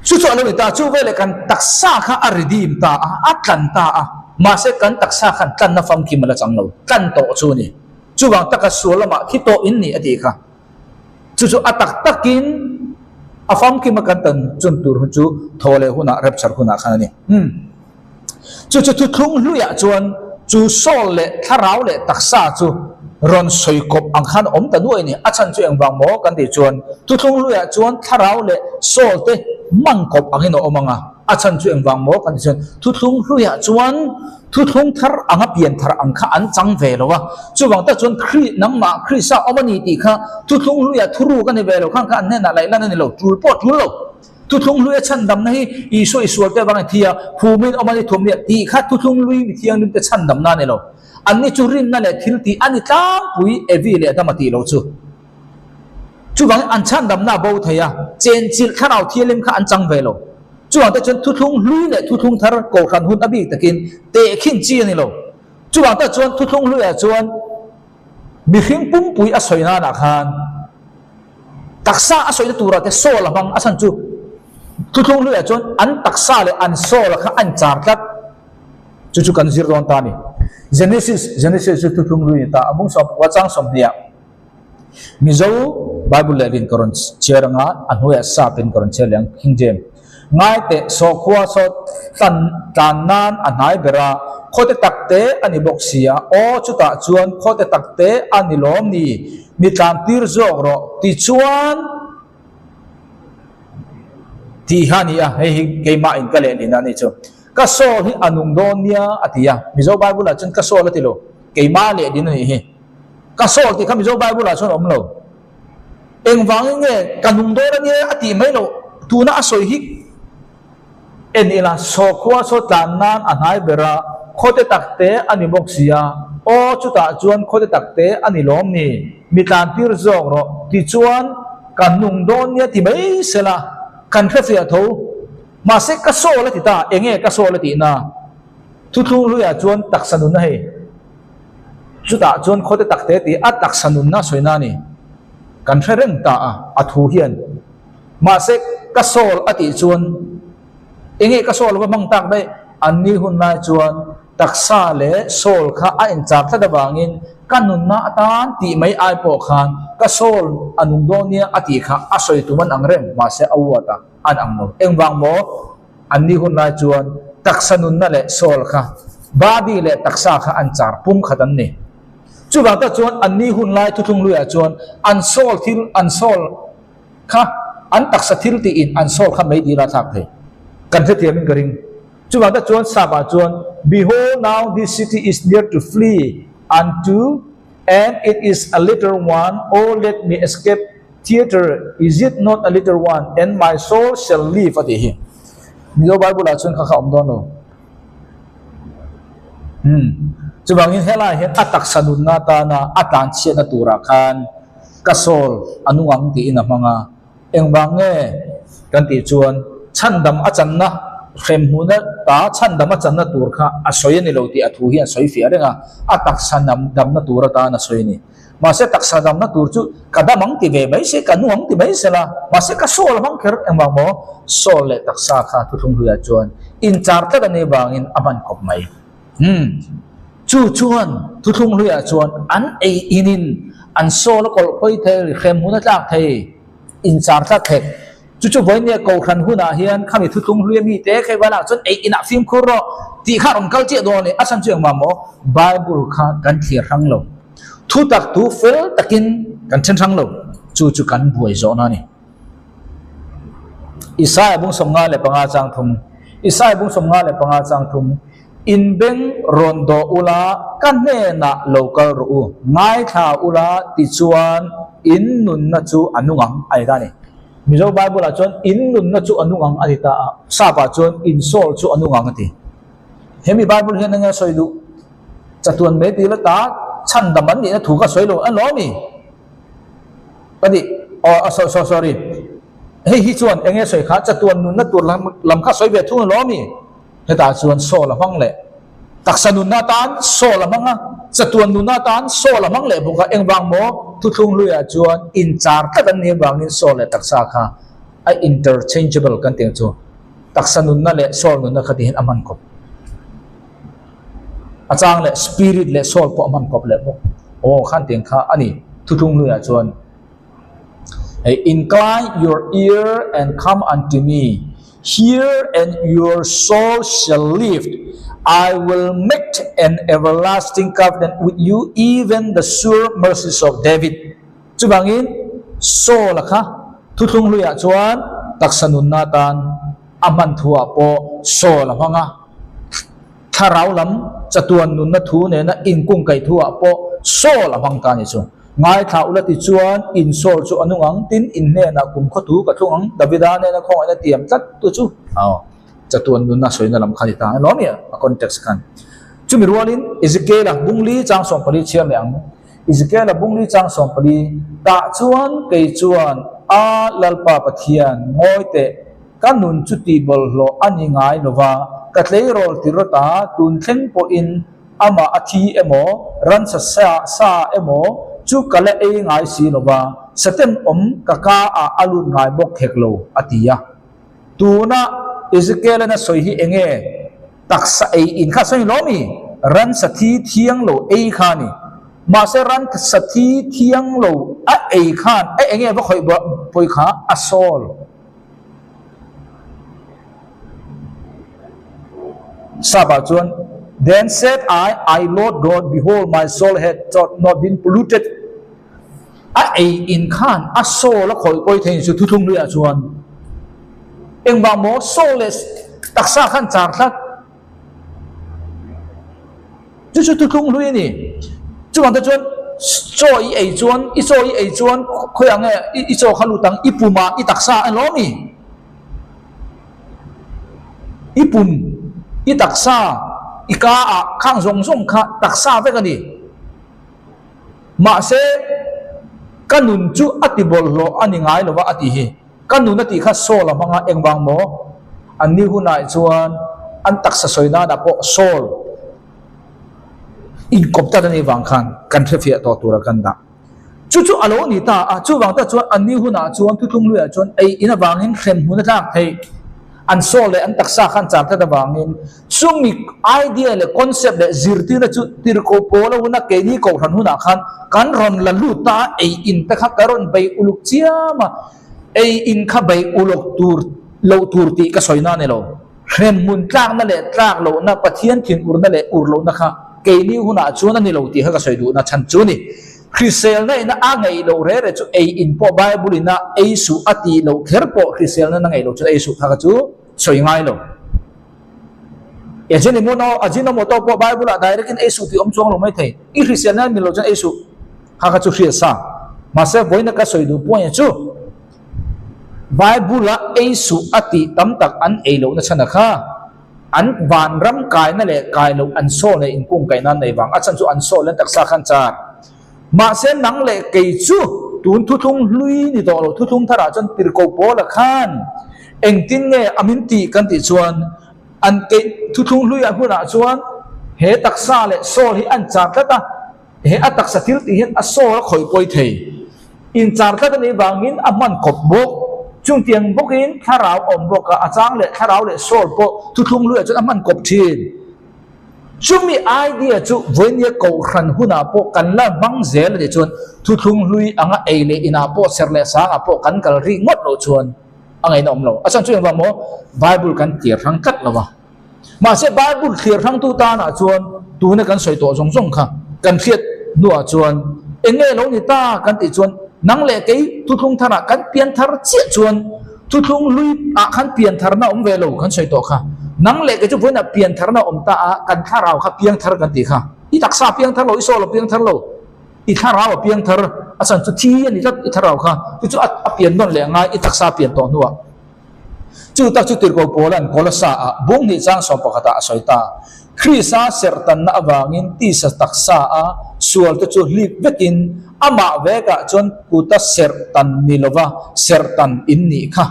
chu chu lo ni ta chu ve le kan taksa kha a redeem ta a atlan ta a ma se kan taksa khan kan na fam ki mala chang lo kan to chu ni chu wang taka suala ma khi to in ni ati kha chu atak takin afam ki makantan chun tur hu chu thole huna rapture huna khana ni chu thung luya chuan chu sol le tharau le taksa chu ron soikop ang khan om ta nuai ni achan chu engwang mo kan ti chuan tu thung luya chuan tharau le sol te mangkop ang hino omanga achan chu engwang mo kan ti chuan tu thung luya chuan thu thung thar anga pian thar ang kha an chang ve lo wa chu wang ta chuan khri nang ma khri sa omani ti kha thu thung luya thuru kan ni ve lo khang kha an ne na lai lan ni lo tul po tul lo thu thung luya chan dam na hi i so isual te wang thia phumin omani thom ne ti kha thu thung lui mi thiang nim te chan dam na ne lo an ni chu rin na le thil ti ani tlang pui evi le da mati lo chu wang an chan dam na bo thaya chen chil khanau thielim kha an chang ve lo chu wang ta chuan thu thung lui le thu thung thar ko khan hun abi takin te khin chi ni lo chu wang ta chuan thu thung lui a chuan mi hing pum pui a soina na khan taksa a soina tura te so la bang asan chu thu thung lui a chuan an taksa le an so la kha an char tat chu kan zir don ta ni Genesis thu thung lui ta among so wa chang som nia mizo Bible le rin koron cheranga an hoya sa pin koron cheliang King James ngai te so khwa so tan nan anai bera khote takte ani boxia o chuta chuan khote takte ani lom ni mi tlam tir zok ro ti chuan ti hania hei keima in kale ni na ni chu ka so hi anung don nia atia mizo Bible la chun ka so la ti lo keima le din ni hi ka so ti ka mizo Bible la chun om lo eng wang nge kanung do ni ati mai lo tu na asoi hi en ila so khwa so tan nan anai bera khote takte ani boxia o chuta chuan khote takte ani lom ni mi tan tir zok ro ti chuan kanung don nia ti mai sela kan khafia tho ma se ka so la ti ta enge ka so la ti na thu thu lu ya chuan taksanun na he chuta chuan khote takte ti a taksanun na soina ni kan threng ta a thu hian ma se ka sol ati chuan enge ka sol ba mang tak dai anni hun na chuan taksa le sol kha a in chak thada bangin kanun na atan ti mai ai po khan ka sol anung do nia ati kha asoi tuman angrem ma se awata an angmo engwang mo anni hun na chuan taksanun na le sol kha badi le taksa kha an char pum khatan ni chu ba ta chuan anni hun lai thu thung lu ya chuan an sol kha an taksa thil ti in an sol kha mai di la thak the kan the thiamin garing chu ba ta chuan sa ba chuan behold now this city is near to flee unto and it is a little one oh let me escape theater is it not a little one and my soul shall live at him Mizo Bible la chun kha om don no chu bangin hela hen atak sanun na ta na atan che na tura khan kasol anuang ti ina manga engwange kan ti chuan chandam achan na khem huna ta chandam achan na tur kha asoi ni lo ti athu hi asoi fi arenga atak sanam dam na tura ta na soi ni ma se tak sadam na tur chu kadamang ti ve mai se kanuang ti mai sela ma se ka sol mang ker engwang mo sol le tak sa kha thu thung huya chuan in char ta ne bangin aban kop mai chu chuan thu thung huya chuan an ei inin an sol kol khoi the khem huna tlak the in char ta the chu boy ne ko khan huna hian khami thu thung huya mi te khai wala chuan ei ina phim khuro ti kha rom kal che do ne asan chu engwang mo Bible kha kan thir hang lo thu tak tu fel takin kan chen thang lo chu kan buai zo na ni Isaiah bung som nga le panga chang thum in beng rondo ula kan ne na local ru ngai tha ula ti chuan in nun na chu anungang ai ga ni mizo bible a chuan in nun na chu anungang adita sa pa chuan in sol chu anungang ati hemi bible hian nga soilu chatuan me ti la ta chan daman ni na thu ka soilo an lo mi padi sorry hei hi chuan enge soi kha chatuan nun na tur lam kha soi ve thu lo mi heta chuan so la mang le taksanun na tan so la manga chatuan nun na tan so la mang le buka engwang mo thu thung luya chuan in char ta kan ni wang in so le taksa kha ai interchangeable kan teng chu taksanun na le sol nun na khati hin aman ko achang le spirit le sol po aman kop le bo o khan teng kha ani thu thung luya chuan incline your ear and come unto me. Hear and your soul shall live. I will make an everlasting covenant with you, even the sure mercies of David. Chú bangin so la kha thu thung luya chuan taksanun natan aman thua po so la hanga tharau lam chatuan nun na thu ne na in kung kai thua po so la hang ta ni chu ngai tha ula ti chuan in sol chu anungang tin in ne na kum kho thu ka thung davida ne na khong na tiam tat tu chu chatuan nun na soina lam khani ta lo mi a context kan chu mi rualin ezekiel a bungli chang som pali chiam yang ezekiel a bungli chang som pali ta chuan kei chuan a lalpa pathian ngoi te kanun chu ti bol lo ani ngai lova ka tlei rol tirota tun thleng po in ama athi emo ran sa emo chu kala e ngai si lova satem kaka a alun ngai bok heklo atia tuna ezekiel na soihi enge taksa e in kha soi lomi ran sathi thiang lo e khani ma se ran sathi thiang lo a e khan e enge ba khoi poi kha asol sabajon then said I Lord God, behold, my soul had not been polluted. In khan a soul la khoi koi thein su thu thung luya chuan engba mo soulless taksa khan char thlat chu thu thung lui ni chuan ta chuan cho i chuan khoi ang i cho khalu tang ipuma i taksa an lo mi ipum i taksa ika a khang zong kha taksa ve ka ni ma se kanun chu atibol lo ani ngai lo wa ati hi kanun ati kha so la manga engwang mo ani hunai chuan an taksa soina da po sol in kopta ni wang khan kan thefia to tura kan da chu alo ni ta a chu wang ta chuan ani huna chuan thu thung luya chuan ei ina wangin khem huna thak thei an so le an taksa khan cham ta da wangin chumi idea le concept le zirti na chu tir ko polo na ke ni ko ran huna khan kan ron la lu ta ei in ta kha karon bai uluk chiama ei in kha bai ulok tur ti ka soina ne lo khem mun tlak na le tlak lo na pathian thin ur na le ur lo na kha ke ni huna chu na ni lo ti ha ka soidu na chan chu ni Chrisel na ina angai lo re chu ei in po bible ina ei su ati lo kher po Chrisel na ngai lo chu ei su ha ka chu soi ngai lo ajini mo no ajino mo to po bible direct in ei su ti om chong lo mai thei I Chrisel na mi lo chu ei su ha ka chu khria sa ma se voina ka soidu po ya chu bible ei su ati tam tak an ei lo na chana kha an van ram kai na le kai lo an so le in kung kai na nei wang achan chu an so le tak sa khan cha ma se nang le kei chu tun thu thung lui ni do lo thu thung thara chan tir ko po la khan eng tin nge amin ti kan ti chuan an ke thu thung lui a huna chuan he taksa le so hi an cha ta he a taksa thil ti hen a so khoi poi thei in char ta ni wangin aman kop bok chung tiang bokin tharau om boka achang le tharau le sol po thu thung lui chuan aman kop thin chumi idea chu voinia ko khan huna po kan la mang zel de chuan thu thung lui anga eile ina po serle sa nga po kan kal ri ngot lo chuan angai nom lo achan chu wa mo bible kan tir thang kat lawa ma se bible tir thang tu ta na chuan tu na kan soi to jong kha kan khiat nuwa chuan enge lo ni ta kan ti chuan nang le ke thu thung thara kan pian thar che chuan thu thung lui a khan pian thar na om ve lo kan soi to kha nang le ke chu voina pian thar na om ta kan tharau kha piang thar kan ti kha I taksa piang thar lo I so lo piang thar lo I tharau piang thar asan chu thi ani lat I tharau kha chu a pian non le nga I taksa pian to nuwa chu tak chu tir ko polan kolasa a bung ni chang som pakata asoita Krisa sertan na awangin ti sa taksa a sual to chu lik vekin ama veka chon kuta sertan nilova sertan inni kha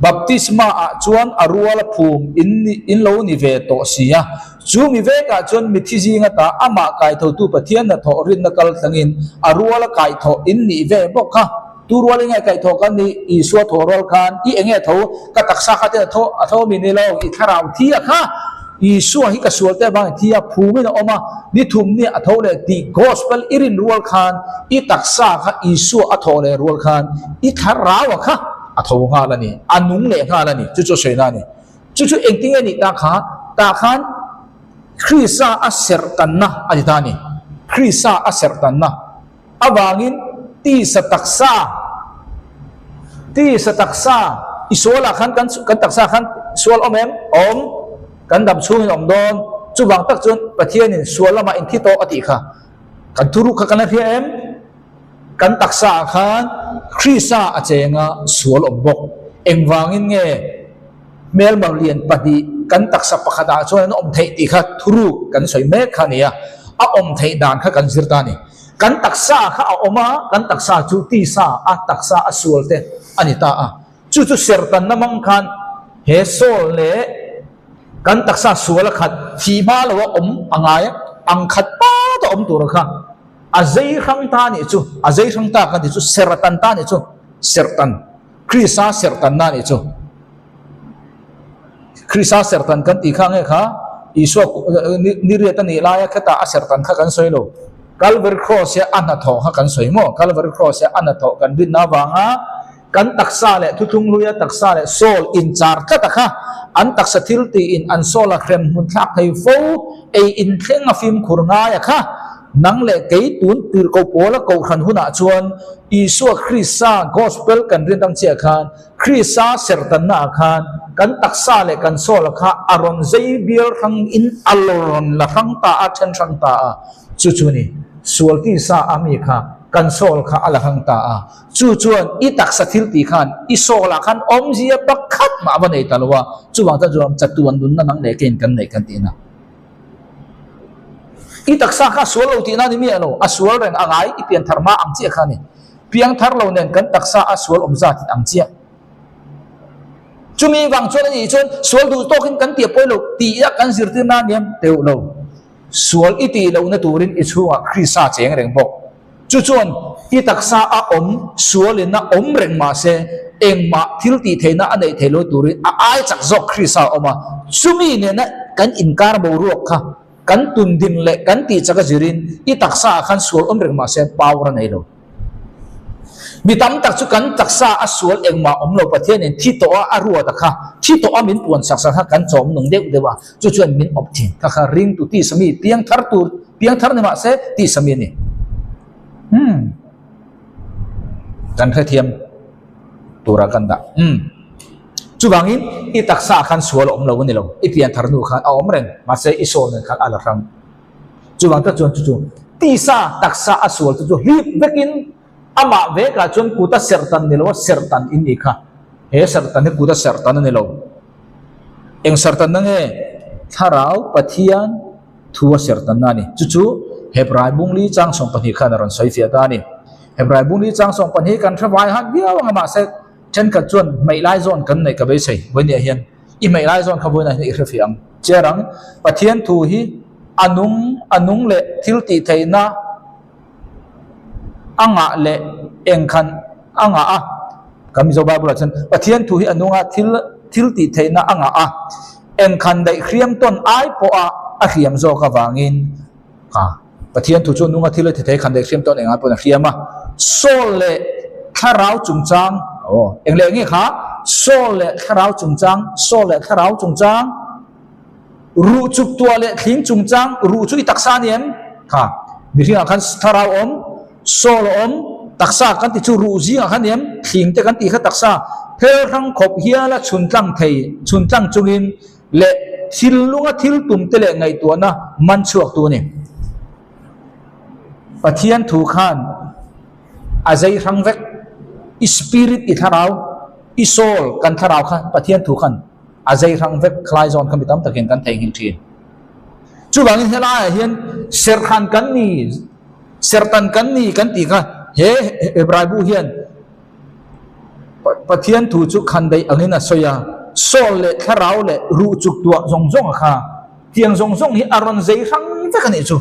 baptisma a chuan aruala phum in lo ni ve to sia chu mi veka chon mi thi jinga ta ama kai tho tu pathian na tho rin na kal tangin aruala kai tho in ni ve bok kha turwal ngai kai tho kan ni I suwa thorol khan I enge tho ka taksa kha te tho mi ni lo I tharau thi a kha I suwa hi ka sual te bang thi a phumi na oma ni thum ni a tho le ti gospel irin rual khan I taksa kha I suwa a tho le rual khan I tharau kha a tho nga la ni anung le nga la ni chu soina ni chu engting ani ta khan Krisa a sertan na adita ni Krisa a sertan na awangin ti sa taksa isola khan kan taksa khan sual omem om kan dam chung om don chu bang tak chun pathian in sual lama in thi to ati kha kan turu kha kan em kan taksa khan Krisa a chenga sual om bok engwangin nge mel mal lian pati kan taksa pakhada chuan om thei ti kha thuru kan soi me khania a om thei dan kha kan zirta ni kan taksa kha a oma kan taksa chu ti sa a taksa a sual te anita a chu sertan namang khan he sol le kan taksa sual khat thi ma lo om angai ang khat pa to om tur kha azai khang ta ni chu azai khang ta kan ti chu sertan ta ni chu sertan Krisa sertan na ni chu Krisa sertan kan ti khang e kha iswa niriatan ni la ya khata a sertan kha kan soilo Calvary cross ya anatho ha kan soimo Calvary cross ya anatho kan bin na wanga kan taksa le thuthung luya taksa le sol in char ka takha an taksa thilti in an sola khrem mun thak thei fo e in thleng a fim khurnga ya kha nang le kei tun tir ko pola ko khan huna chuan Isu Krisa gospel kan rin tang chia khan Krisa sertan na khan kan taksa le kan sola kha aron zaibiel khang in alon la khang ta a chen khang ta a chu ni sual ti sa ami kha kan sol kha ala hang ta a chuan I taksa thilti khan I sola khan om zia pakhat ma ba nei talwa chuwang ta jom chatuan dun na nang le ken kan nei kan ti na I taksa kha sual lo ti na ni mi ano a sual reng angai I pian tharma ang chia kha ni piang thar lo nen kan taksa a sual om za ti ang chia chumi wang chuan ni chuan sual du to kin kan ti poi lo ti ya kan zir ti na niam teu lo sual iti lo na turin ichua Krisa cheng reng bok chuan I taksa a om sualin na om reng ma se engma thilti theina anei thelo turin a ai chak zok Krisa oma chumi ne na kan inkar bo ruak kha kan tun din le kan ti chaka zirin I taksa khan sual om reng ma se power nei lo mi tam tak chu kan taksa a sual engma om lo pathian in thi to a ruwa ta kha thi to a min puan sak sak kan chom nong deu dewa chuan min optin kha ring tu ti sami piang thar ne ma se ti sami ni kan kha thiam tura kan da chu bangin I taksa khan sual om lo ni lo I pian thar nu khan a om ren ma se I sol ne khan ala ram chu bang ta chuan chu ti sa taksa a sual chu hip vekin ama veka chon kuta sertan nilo sertan inni kha he sertan ne kuta sertan nilo eng sertan nge tharau pathian thua sertan nani chu Hebrai bungli chang song pani kha naron soi fia ta ni Hebrai bungli chang song pani kan thawai han bia wanga ma se chen ka chon mai lai zon kan nei ka be sei wenia hian I mai lai zon kha boina ni refiang cherang pathian thu hi anung le thilti theina anga le engkhan anga a kamizo bible chan pathian thu hi anunga thilti theina anga a engkhan dai khriam ton ai po a khiam zo ka wangin ka pathian thu chu nunga thil the khan dai khriam ton enga po na khiama sol le tharau chungchang engle nge kha sol le tharau chungchang ru chuk tua le thing chungchang ru chu I taksa niam kha mi ringa khan tharau om sol om taksa kan ti chu ru ji khan niam thing te kan ti kha taksa phel rang khop hiala chun tlang chungin le thil lunga thil tum tele ngai tu na man chuak tu ni pathian thu khan azai rang vek spirit i tharau i soul kan tharau khan pathian thu khan azai rang vek khlai zon kan bitam takin kan thei hin thin chu bangin hela hian ser khan kan ni sertan kan ni kan ti kha he hebraibu hian pathian thu chu khan dei angina soya sol le tharau le ru chuk tua zong zong kha tiang zong zong hi aron zai rang vek ani chu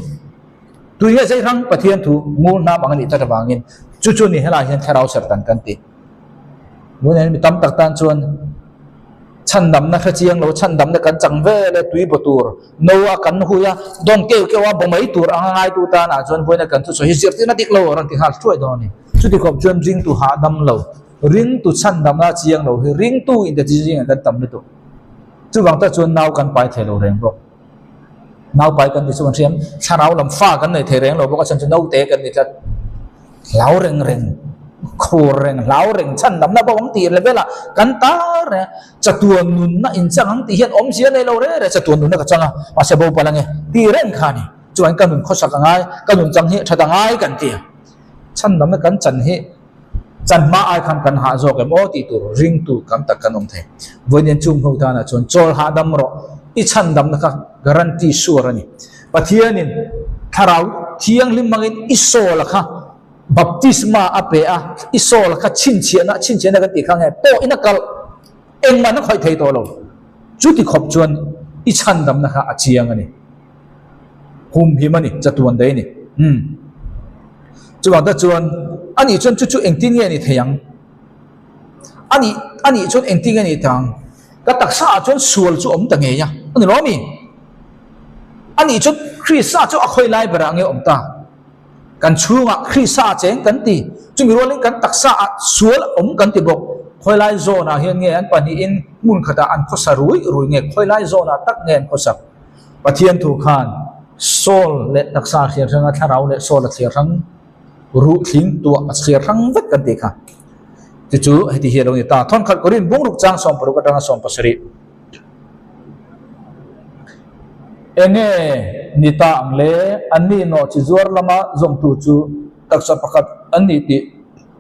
tuya zai rang pathian thu mu na bangani ta bangin chu chu ni hela hian tharau sertan kan ti mun mi tam tak tan chuan chan dam na kha chiang lo chan dam na kan chang ve le tui botur noa kan huya don ke wa bomai tur angai tu ta na chuan boina kan chu so hi sir ti na dik lo ran ti hal chuai don ni chu ti khop chuan jing tu ha dam lo ring tu chan dam na chiang lo hi ring tu in the jing kan tam ni tu chu wang ta chuan nau kan pai the lo reng bo nau pai kan ti chuan riam tharau lam fa kan nei the reng lo bo ka chan chu nau te kan ni ta lau reng reng khur reng lau reng chan dam na bawang ti le bela kan ta re chatuan nun na in chang ti hian om sia nei lo re chatuan nun na ka changa ma se bo palange ti ren khani chuan kan nun khosak angai kan nun chang hi thata ngai kan ti chan dam na kan chan hi chan ma ai khan kan ha zo ke mo ti tu ring tu kam tak kan om the voinian chung ho ta na chon chol ha dam ro i chan dam na ka guarantee sure ani pathianin tharau thiang lim mangin isol kha baptisma apea isol kha chin chiana kan ti khang he to inakal engma na khoi thei to lo chu ti khop chuan i chan dam na kha achiang ani hum hi mani chatuan dei ni chuan ta chuan ani chuan chu engting nge ni theyang ani chuan engting nge ni thang ka taksa chuan sual chu om ta nge ya ani lo mi ani chuan krisa chu a khoi lai bara nge om ta kan chunga krisa cheng kan ti chumi rolling kan taksa sual om kan ti bok khoi lai zona hian nge an pani in mun khata an khosa rui nge khoi lai zona tak nge an khosak pathian thu khan sol le taksa khir ranga tharau le sol khir rang ru thing tu a khir rang vek kan ti kha ti chu heti hi lo ni ta thon khat korin bung ruk chang som paru ka tanga som pasari enge nita angle anni no chizuar lama zong tu chu taksa pakat anni ti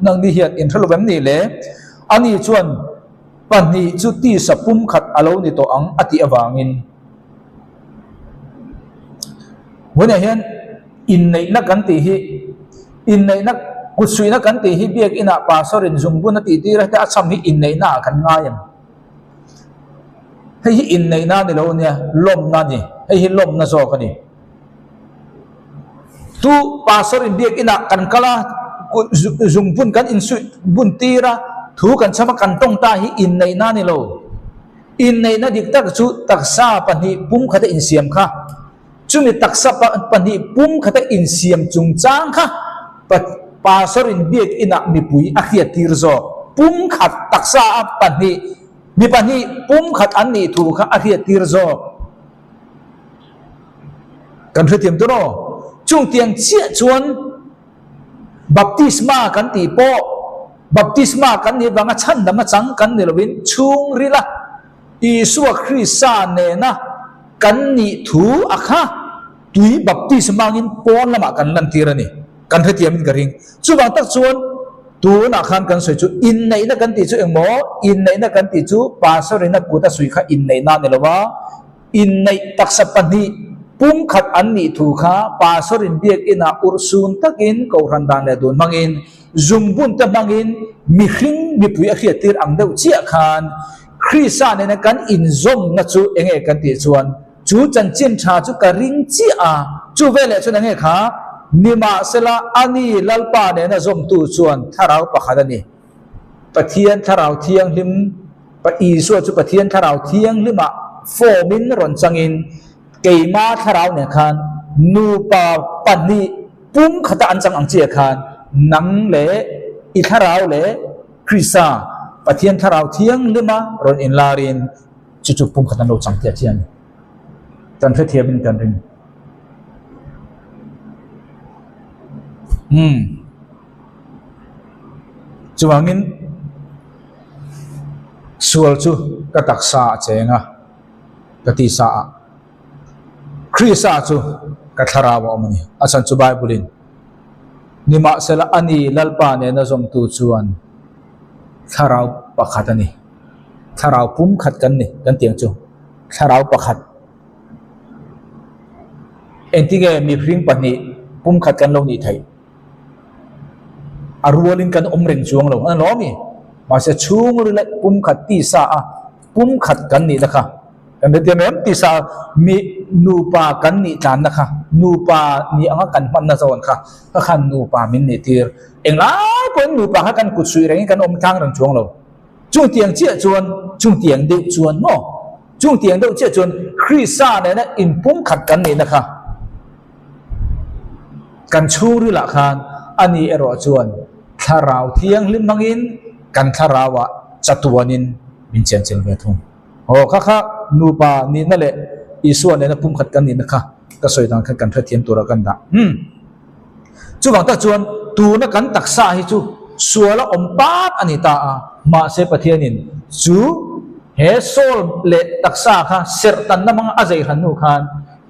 nang ni hian in thalobem ni le ani chuan pani chu ti sapum khat alo ni to ang ati awangin bona hian in nei na kan ti hi in nei na kusui na kan ti hi biak ina pasorin zumbu na ti ti ra ta acham hi in nei na kan ngayam hei hi in nei na ni lo nia lom na ni hei hi lom na zo ka ni tu pasor in biak ina kan kala zumpun kan insu bun tira thu kan sama kan tong ta hi in nei na ni lo in nei na dik tak chu taksa pani pum khata in siam kha chumi taksa pani pum khata in siam chung chang kha pasor in biak ina mi pui akhia tir zo pum khat taksa pani mi pani pum khat an ni thu kha akhia tir zo kan thetiam tu no chung tiang chia chuan baptisma kan ti po baptisma kan ni wanga chan dama chang kan ni lovin chung rila Isua Krista ne na kan ni thu akha tui baptisma ngin pon lama kan lan tirani kan thetiam in garing chu wang tak chuan tu na khan kan soi chu in nei na kan ti chu engmo in nei na kan ti chu pastor na kuta sui kha in nei na ne lowa in nei taksa pani pum khat an ni thu kha pastor in biak ina ursun takin ko randan le don mangin zumbun ta mangin mi khing mi pui a khia tir ang deu chia khan Krista ne na kan in zom na chu enge kan ti chuan chu chan chen tha chu ka ring chi a chu vele chu na nge kha nima sela ani lalpa ne na zom tu chuan tharau pakhadani pathian tharau thiang lim pa isu chu pathian tharau thiang lima fomin ron changin keima tharau ne khan nu pa pani pum khata an chang ang chia khan nang le I tharau le Krista pathian tharau thiang lima ron in larin chu pum khata no chang tia chian tan phe thiam in kan ring chuangin sual chu ka taksa chenga กติสาคริสาจูกัทราวอมันนี่อาจารย์จุบายบุลินนิมาเสละอันนี้ลัลปาเนี่ยนะจงตูชวนทาราวประคัดนี่ทาราวปุ่มขัดกันนี่กันเตียงจูทาราวประคัดเอ็นที่แกมีพริ้งปันนี่ปุ่มขัดกันลงนี่ไทยอารวลินกันเริงจวงลงอันล้อมีมาเสียชูงหรือเล็กปุ่มขัดตีสาปุ่มขัดกันนี่นะคะกันเดียวแม้ตีสามีนูปากันนี่จานนะคะนูปานี่อังกันมันน่าจะวันค่ะถ้าขันนูปามินนี่ทีร์เองไล่คนนูปาให้กันกุศลอะไรกันทางเริงจวงลงจุงเตียงเจี๊ยจวนจุงเตียงเดียวจวนโม่จุงเตียงเดียวเจี๊ยจวนคริสซาเนี่ยนะอินปุ่มขัดกันนี่นะคะกันชูหรือละคานอันนี้เอรอจวนทาราวเที่ยงลิมบังอินกันทาราวะจัตุวานินมินเชียนเชลเวทุงโอ้ค่ะนูปานี่นั่นแหละอีส่วนเนี่ยนะปุ่มขัดกันนี่นะคะก็สวยดังกันเพื่อเทียมตัวกันด่าจู่บางตาจวนตูนักกันตักษาให้จู่ส่วนละอมปาดอันนี้ตามาเสพเทียนินจู่เฮโซลเลตักษาค่ะเสรตันน้ำมังอาศัยขันนูขัน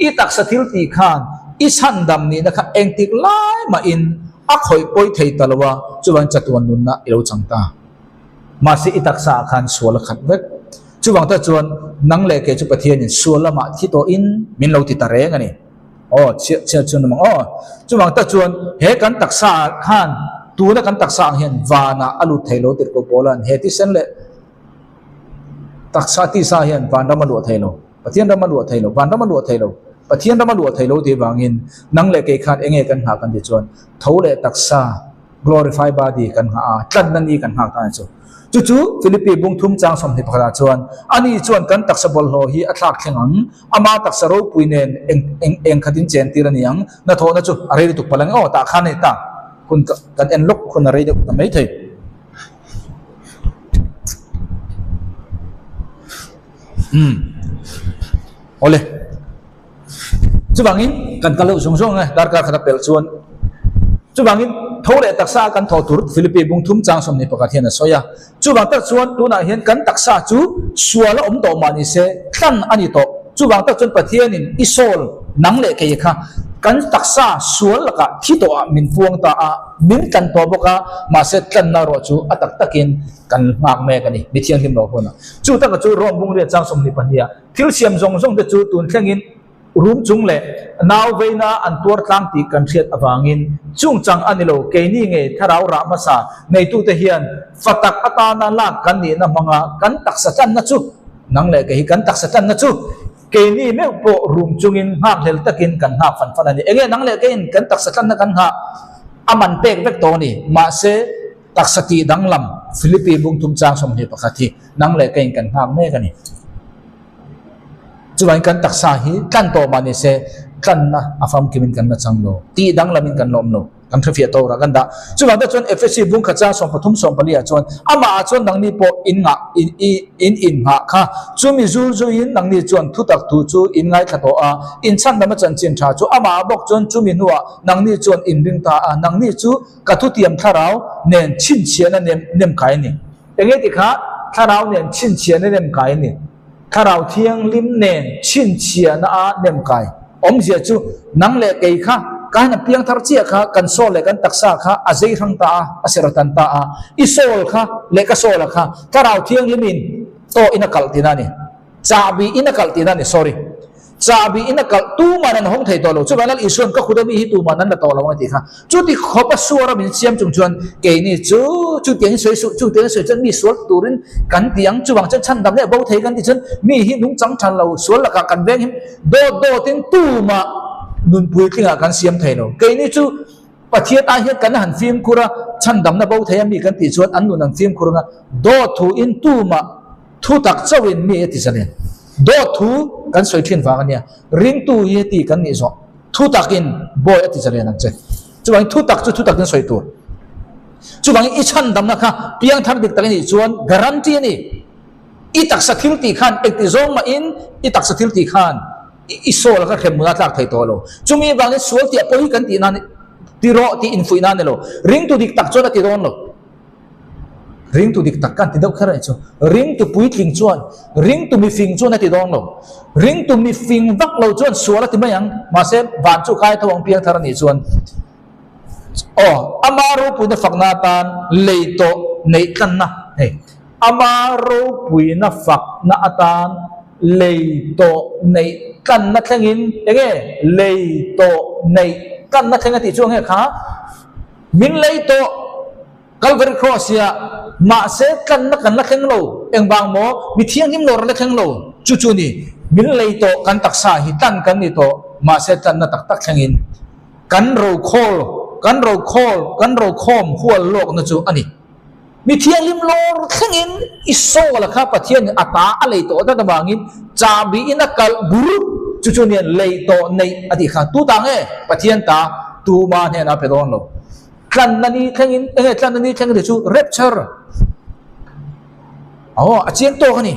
อีตักษทิลตีขันอีสันดำนี่นะคะเองติกไล่มาอินอักหอยปอยไทยตลอดจู่วันจัตุวันนุนนะเอวจังตามาสิอีตักษาขันส่วนละขัดเวกจู่บางตาจวนนังเล็กจู่ปะเทียนินส่วนละมาที่โตอินมินเราติดตาเรงอันนี้อ๋อเชี่ยจวนมังอ๋อจู่บางตาจวนเฮกันตักษาขันตัวนักกันตักษาเห็นวานาอลุไทโลติดกับโบราณเฮติเซนเลตักษาที่สาเห็นวานรามาลวไทโลปะเทียนรามาลวไทโลวานรามาลวไทโลปะเทียนรามาลวไทโลที่บางอินนังเล็กขันเองกันหากันที่จวนเท่าเลตักษา glorify body กันหาจันนันนี้กันหากันจู่ฟิลิปปีบุงทุ่มจางสมทิพกระจวนอันนี้จวนกันตักษบอลโลฮีอัตลักษณ์แข็งอามาตักษโรปุยเนนเองขัดินเจนตีระเนียงนาโทนะจู่อะไรตุกพลังอ๋อตาขันนี่ตาคุณกันเอ็นลุกคุณอะไรเด็กทำไมเถอะโอเลจู่บางอินกันกันเลือกส่งไงดาร์การขัดเปลชวนจู่บางอินโทรเลตักษากันทอตุรฟิลิปปีบุงทุ่มจางสมนิปกาเทียนสอยจู่บางตักชวนตัวน่าเห็นกันตักษาจู่ชัวละโตมานิเซขันอันนี้โตจู่บางตักจนปะเทียนินอิโซลนังเล็กยี่ค่ะกันตักษาส่วนละก็ที่ตัวมินฟวงตามินกันตัวบกมาเสร็จกันนารอจูอัตักกินกันมากแม่กันนี่มิเทียงหิมโลคนน่ะจู่ตั้งจู่รวมบุงเรียนจางสมนิปัญญาทิลเซียมซงเดจู่ตุนเทียงอินรูมจุงเล่นาวเวน่าอันตัวตั้งตีกันเชียดอวางินจุงจังอันนี้โลเกนี่ไงถ้าเรารามาสาในตู้เทียนฟัตักอัตานาลากกันนี่นะมังกันตักสัจันนะจู่นังเล็กกันตักสัจันนะจู่เกนี่ไม่พอรูมจุงอินหากเฮลตะกินกันหากฟันนี่เองนังเล็กกันตักสัจันนะกันหาอามันเป็กเวกโตนี่มาเสตักสติดังลำฟิลิปปีบุงทุมจางสมเหตุปกตินังเล็กกันหากแม่กันนี่จู่วันกันตักษาฮีกันโตมานี่เสกันนะอาฟัมกิมินกันนะจังโลตีดังลำมินกันลมโลกันทฟียโตระกันดาจู่วันเดชวนเอฟซีบุงขจาสมปฐุมสมปลีอาจวนอามาอาจวนนังนี่พออินงะอินหะค่ะจู่มีจู่อินนังนี่จวนทุตักทุจู่อินไงขะโตอินชันดำจันจินชาจู่อามาบอกจวนจู่มีนัวนังนี่จวนอินดึงตานังนี่จู่กะทุเตียมทาราวเนนชินเชียนเนมไก่นี่เองติค่ะทาราวเนนชินเชียนเนมไก่นี่ถ้าเราเที่ยงลิมเนนชินเชียนเนมไก่เสียจู่นังเล็กค่ะการเพียงทาร์เจียค่ะกันโซเลกันตักษาค่ะอาเซรังตาอาเซรตันตาอิโซลค่ะเล็กโซลค่ะถ้าเราเที่ยงลิมินโตอินักลตินานี่จาบีอินักลตินานี่ sorry จาบีอินักลตูมานันห้องไทยตัวเราจู่วันนั้นอิส่วนก็คุณมีฮิตูมานันละตัวเราไม่ติค่ะจู่ที่ขบสัวเราเป็นเสียมจุงชวนเกนี่จู่เตียงสวยจู่เตียงสวยจนมีสวนตูรินกันเตียงจู่บางจันชันดำเนี่ยเบาไทยกันที่ฉันมีหินุ่งจังชันเราสวนละกันเวงหิมโดติงตูมานุนพูดถึงการเสียมไทยเราเกนี่จู่ประเทศอาเฮียกันหันฟิล์มคุระชันดำเนี่ยเบาไทยมีกันที่ชวนอันนุนันฟิล์มคุระโดทูอินตูมาทุตักเจ้าวินมีเอติสันเนี่ยโดทูกันสวยเทียนฟ้ากันเนี่ยริงตูเยตีกันนี่สอทุตักินบอยอติเจริญนั่นเจ้จู่วันทุตักกันสวยตัวจู่วันอีชันดำนะคะเพียงทำเด็กตั้งนี่ส่วนการันตีนี่อีตักสถิลตีขันเอกติโซมาอินอีตักสถิลตีขันอีโซแล้วก็เข้มมุนัดลักไทยตัวเราจู่มีบางเนี่ยสวยที่ปอยกันตีนั่นตีรอตีอินฟุยนั่นเลยริงตูดิกตักจนตีโดนเรา ring tu dik takkan ti dok khara chu ring tu pui tling chuan ring tu mi fing chuan ti dong lo ring tu mi fing vak lo chuan suala ti mayang ma se van chu kai thawang piang thar ni chuan amaro pui na fakna tan leito nei kan na he amaro pui na fakna atan leito nei kan na thangin enge leito nei kan na thanga ti chuang he kha min leito Calvary Cross ya ma se kan na kheng lo eng bang mo mi thiang him lo la kheng lo chu chu ni min lei to kan taksa hi tan kan ni to ma se tan na tak tak khengin kan ro khom hual lok na chu ani mi thiang him lo khengin iso la kha pathian ata a lei to da bangin cha bi in a kal guru chu chu ni lei to nei adi kha tu tang e pathian ta tu ma ne na pe don lo kan nani thangin kan nani thang de chu rapture achiang to khani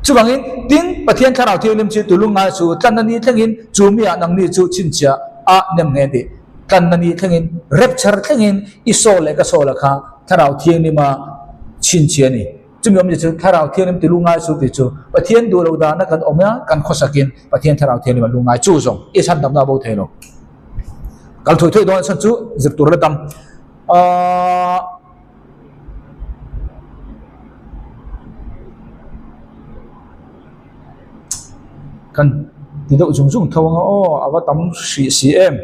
chu bangin tin pathian tharau thilim chi tulunga chu kan nani thangin chumia nangni chu chincha a nem nge de kan nani thangin rapture thangin isole ka sola kha tharau thiani ma chinchia ni chumyom chu tharau thianim tulunga chu ti chu pathian du lo da na kan omya kan khosakin pathian tharau thiani ma lungai chu zong e san dam na bo thelo kal thoi thoi don san chu zir tur tam kan ti do jung jung thawang awa tam si em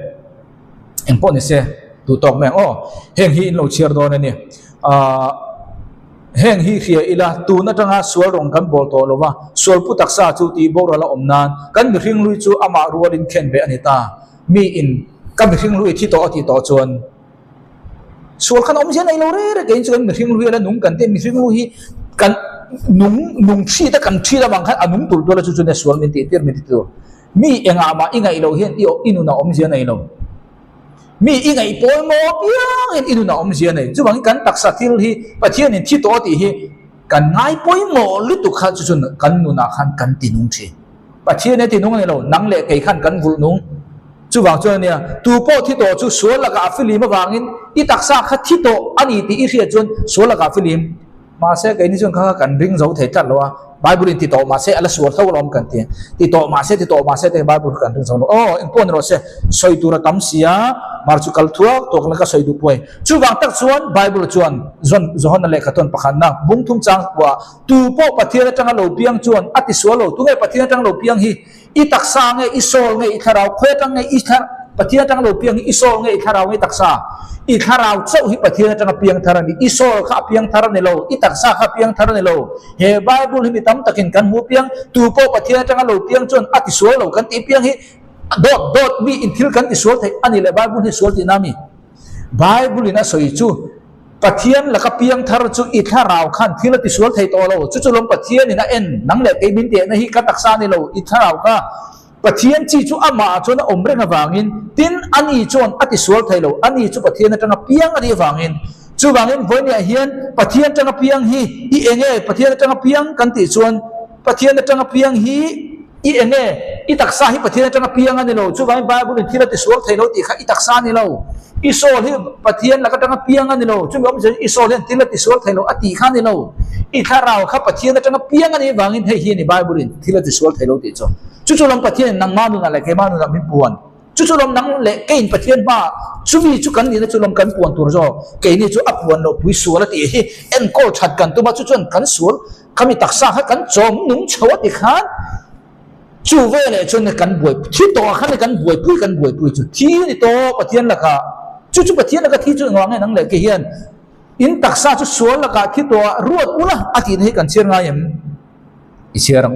en pon se tu tok meng heng hi in lo chiar don ani heng hi khia ila tu na tanga sual rong kan bol to lova sual pu taksa chu ti bor la omnan kan mi hring lui chu ama rualin khen be ani ta mi in kan mi hring lui thi to chuan sual khan om jen ai lo re ke chuan mi hring lui la nung kan te mi hring lui hi kan nung thi ta kan thi la bang khan anung tul to la chu chu ne sual min ti tir mi ti to mi enga ma inga i lo hian i inu na om jen ai lo mi inga i poi mo piang in inu na om jen ai chu bang kan taksa thil hi pathian in thi to ti hi kan ngai poi mo lu tu kha chu chu kan nu na khan kan ti nung thi pathian ne ti nung ai lo nang le ke khan kan vul nung chu wang chuan nia tu po thi to chu sual la ka filim awangin i taksa kha thi to ani ti i ria chuan sual la ka filim ma se ke ni chuan kha kan ring zo thei tat lo wa bible in ti to ma se ala sual tho lom kan ti to ma se te bible kan ring zo lo in pon ro se soi tu ra tam sia mar chu kal thua to kala ka soi du poi chu wang tak chuan bible chuan zon na le khaton pakhan na bung thum chang wa tu po pathian atanga lo piang chuan ati sual lo tu nge pathian atang lo piang hi i taksa nge i sol nge i tharau khwetang nge i thar pathian atang lo piang i sol nge i tharau nge taksa i tharau chau hi pathian atang piang tharani i sol kha piang tharani lo i taksa kha piang tharani lo he bible hi mi tam takin kan mu piang tu po pathian atang lo piang chuan ati sual lo kan ti piang hi dot mi in thil kan ti sual thei ani le bible hi sual ti nami bible ina soi chu pathian la ka piang thar chu i tharau khan thil ti sual thei to lo chu lom pathian ina en nang le ke bin te na hi ka taksa ni lo i tharau ka pathian chi chu ama chona omre na wangin tin ani chon ati sual thei lo ani chu pathian atanga piang ani wangin chu wangin voinia hian pathian atanga piang hi i enge pathian atanga piang kan ti chuan pathian atanga piang hi i enge i taksa hi pathian atanga piang ani lo chu wangin bible in thil ti sual thei lo ti kha i taksa ni lo i sol hi pathian la ka tanga piang ani lo chu mi i sol hian thil ti sual thei lo ati kha ni lo i tharau kha pathian atanga piang ani wangin hei hi ni bible in thil ti sual thei lo ti chu chu lam pathian nang manu na le ke manu na min puan chu lam nang le ke in pathian ma chu vi chu kan ni na chu lam kan puan tur zo ke ni chu apuan lo pui sual ti hi en ko that kan tu ma chu chon kan sual kami taksa kha kan chom nung chawa ti khan chu ve le chon kan buai thi to khan kan buai pui chu thi ni to pathian la ka chu pathian la ka thi chu ngawang nang le ke hian in taksa chu sual la ka thi to ruat ula ati nei kan cher nga yam i cherang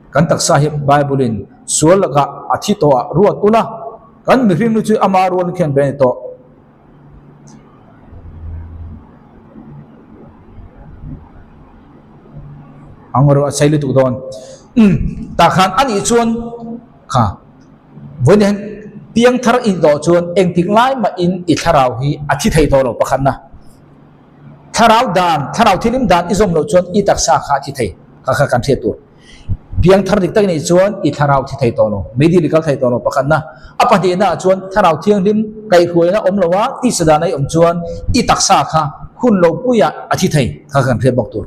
kan taksa hi bible in sual ka athi to ruat ula kan mi hring nu chu ama rual khen be to angoro asai tu don ta khan ani chuan kha voinen piang thar in do chuan eng tik lai ma in i tharau hi athi thei to lo pakhan na tharau thilim dan izom lo chuan i taksa kha thi thei kha kan the tu piang thar dik tak ni chuan I tharau thi thei to lo medical thei to lo pakhat na apati na chuan tharau thiang lim kai huai na om lowa ti sada nai om chuan I taksa kha hun lo puya athi thei kha kan phre bok tur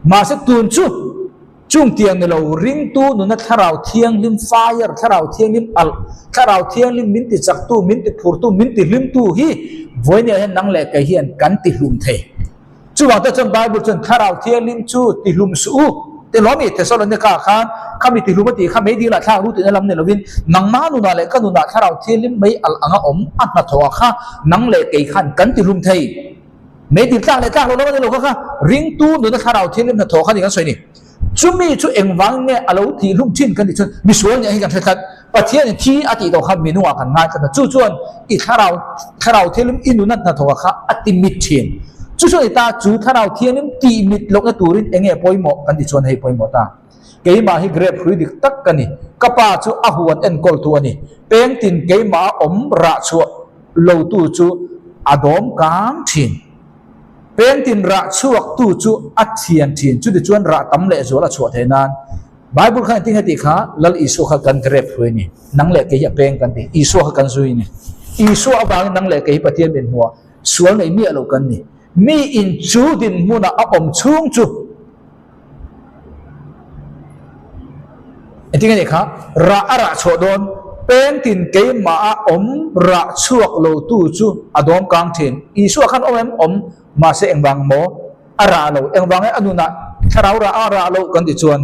ma se tun chu chung tiang ni lo ring tu nu na tharau thiang lim fire tharau thiang lim al tharau thiang lim min ti chak tu min ti phur tu min ti lim tu hi voi ne hen nang le kai hian kan ti hlum thei chu wa ta chon bible chon tharau thiang lim chu ti hlum su te lo mi te so lo ne ka khan khami ti hlum ti kha me di la tha ru ti lam ne lovin nang ma nu na le ka nu na tharau thiang lim mai al anga om a na thawa kha nang le kai khan kan ti hlum thei me di ta le ta lo ne lo kha ring tu nu na tharau thiang lim na thaw kha ni kan soi ni chumi chu engwang nge alo thi lum thin kan ni chun mi sual ne hi kan thakhat pathian thi ati to kha minu a kan ngai kan chu chuan I tharau thelim inu na na thowa kha ati mit thin chu chu ta chu tharau thianim ti mit lok na turin enge poimo kan ti chuan hei poimo ta keima hi grep hui dik tak kani kapa chu ahuan en kol tu ani peng tin keima om ra chu lo tu chu adom kam thin pen tin ra chuak tu chu athian thin chu de chuan ra tam le zo la chua the nan bible khan ting hati kha lal isu kha kan grep hui ni nang le ke ya peng kan ti isu kha kan zui ni isu abang nang le ke pathian ben huwa sual nei mi alo kan ni mi in chu din muna a om chung chu eting ni kha ra ara cho don pen tin ke ma a om ra chuak lo tu chu adom kang thin isu khan om ma se engwang mo ara lo engwang e anuna tharau ra ara lo kan ti chuan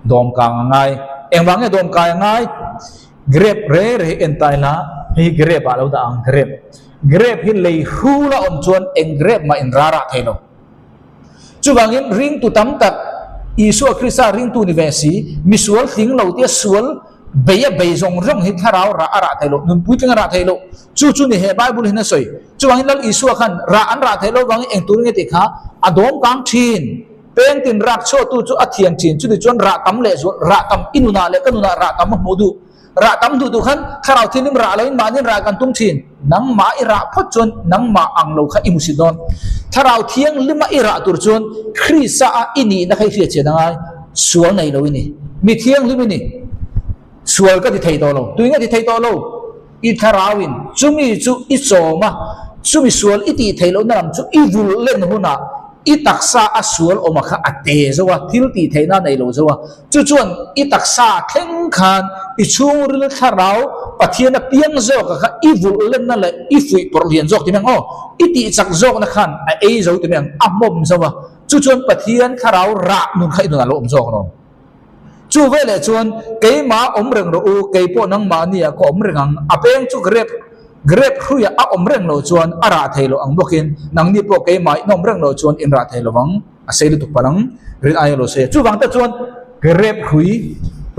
dom kang ngai engwang e dom kai ngai grep re entai la hi grep a lo da ang grep hi lei hu la om chuan eng grep ma in rara thailo chu wangin ring tu tam tak isu krista ring tu ni vesi misual thing lo tia sual beya beizong rong hi tharau ra ara thailo nun puiteng ra thailo chu ni he bible hin na soi chuang lal isu khan ra an ra thailo wang eng tur nge ti kha adom kang thin pen tin rak cho tu chu athian thin chu ti chuan ra tam le zo ra tam inuna le kanuna ra tam modu ra tam du khan tharau thinim ra lo in manin ra kan tum thin nang ma ira phot chuan nang ma ang lo kha imusidon tharau thiang lima ira tur chuan khrisa a ini na khai hria che dangai sual nei lo ini mi thiang limini sual ka ti thei to lo tuinga ti thei to lo I tharawin chumi chu I choma chumi sual iti thailo naram chu I vul len huna I taksa a sual oma kha ate zowa thil ti theina nei lo zowa chu chuan I taksa theng khan I chung ril tharau pathian a piang zo kha I vul len na le I fui por lian zok ti mang o iti chak zok na khan a ei zo ti mang a mom zowa chu chuan pathian tharau ra nun khai nun lo om zok no chu vele chuan keima om reng ro u keipo nang ma nia ko om rengang apeng chu grep khuya a om reng lo chuan ara thailo ang bokin nang ni po keima nom reng lo chuan in ra thailo wang a seilu tu palang rin ai lo se chu wang ta chuan grep khui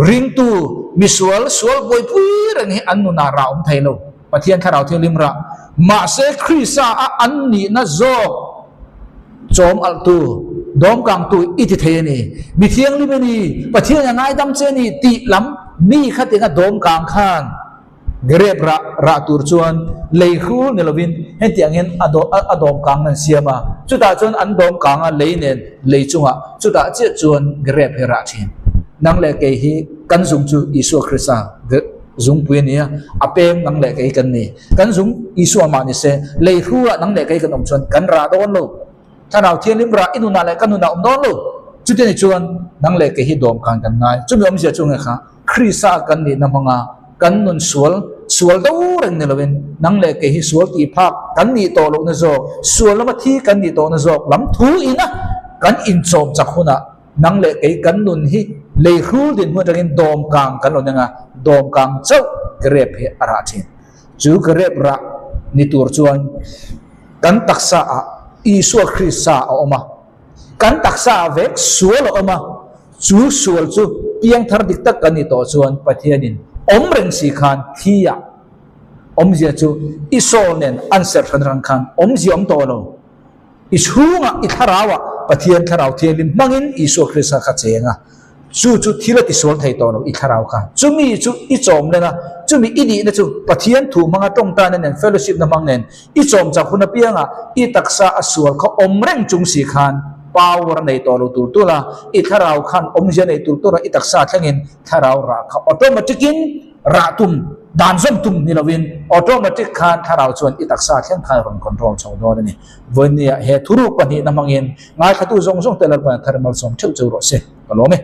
ring tu misual sual boi pui reng hi annu na ra om thailo pathian tharau thilim ra ma se khrisa a an ni na zo chom al tu dom kang tu iti theni mi thiang li ni pathian ngai dam che ni ti lam mi khatinga dom kang khan grep ra tur chuan lei khu ne lovin hen tiang hen adom kang nan siama chuta chuan an dom kang a lei nen lei chunga chuta che chuan grep he ra thin nang le ke hi kan zum chu isu krista zung puinia apem nang le ke kan ni kan zum isu ma ni se lei khu nang le ke kan om chuan kan ra don lo tharau thian lim ra inuna le kanuna om don lo chu te ni chuan nang le ke hi dom kan kan ngai chu mi om sia chung kha khrisa kan ni na manga kan nun sual do reng ne lovin nang le ke hi sual ti phak kan ni to lo na zo sual ma thi kan ni to na zo lam thu ina kan in chom chakhuna nang le ke kan nun hi le khul din mo tagin dom kang kan lo nga dom kang chau grep he ara thin chu grep ra ni tur chuan kan taksa a isu krista oma kan taksa vek sual oma chu sual chu piang thar dik tak kan ni to chuan pathianin om reng si khan thia om zia chu isol nen answer khan rang khan om zi om to lo ishunga itharawa pathian tharau thialim mangin isu krista kha chenga chu thila ti sol thei to lo itharau kha chumi chu I chom lena chumi ini na chu pathian thu manga tong ta nen fellowship na mang nen I chom cha khuna pianga I taksa asual kha om reng chung si khan power nei to lo tur tu la I tharau khan omje nei tur tu ra itaksa thlengin tharau ra kha automatic in ra tum dan zom tum ni lovin automatic khan tharau chuan itaksa thleng khai ron control chho do ni vonia he thuru pani namangin ngai khatu zong zong telar pa thermal som theu cheu ro se kalome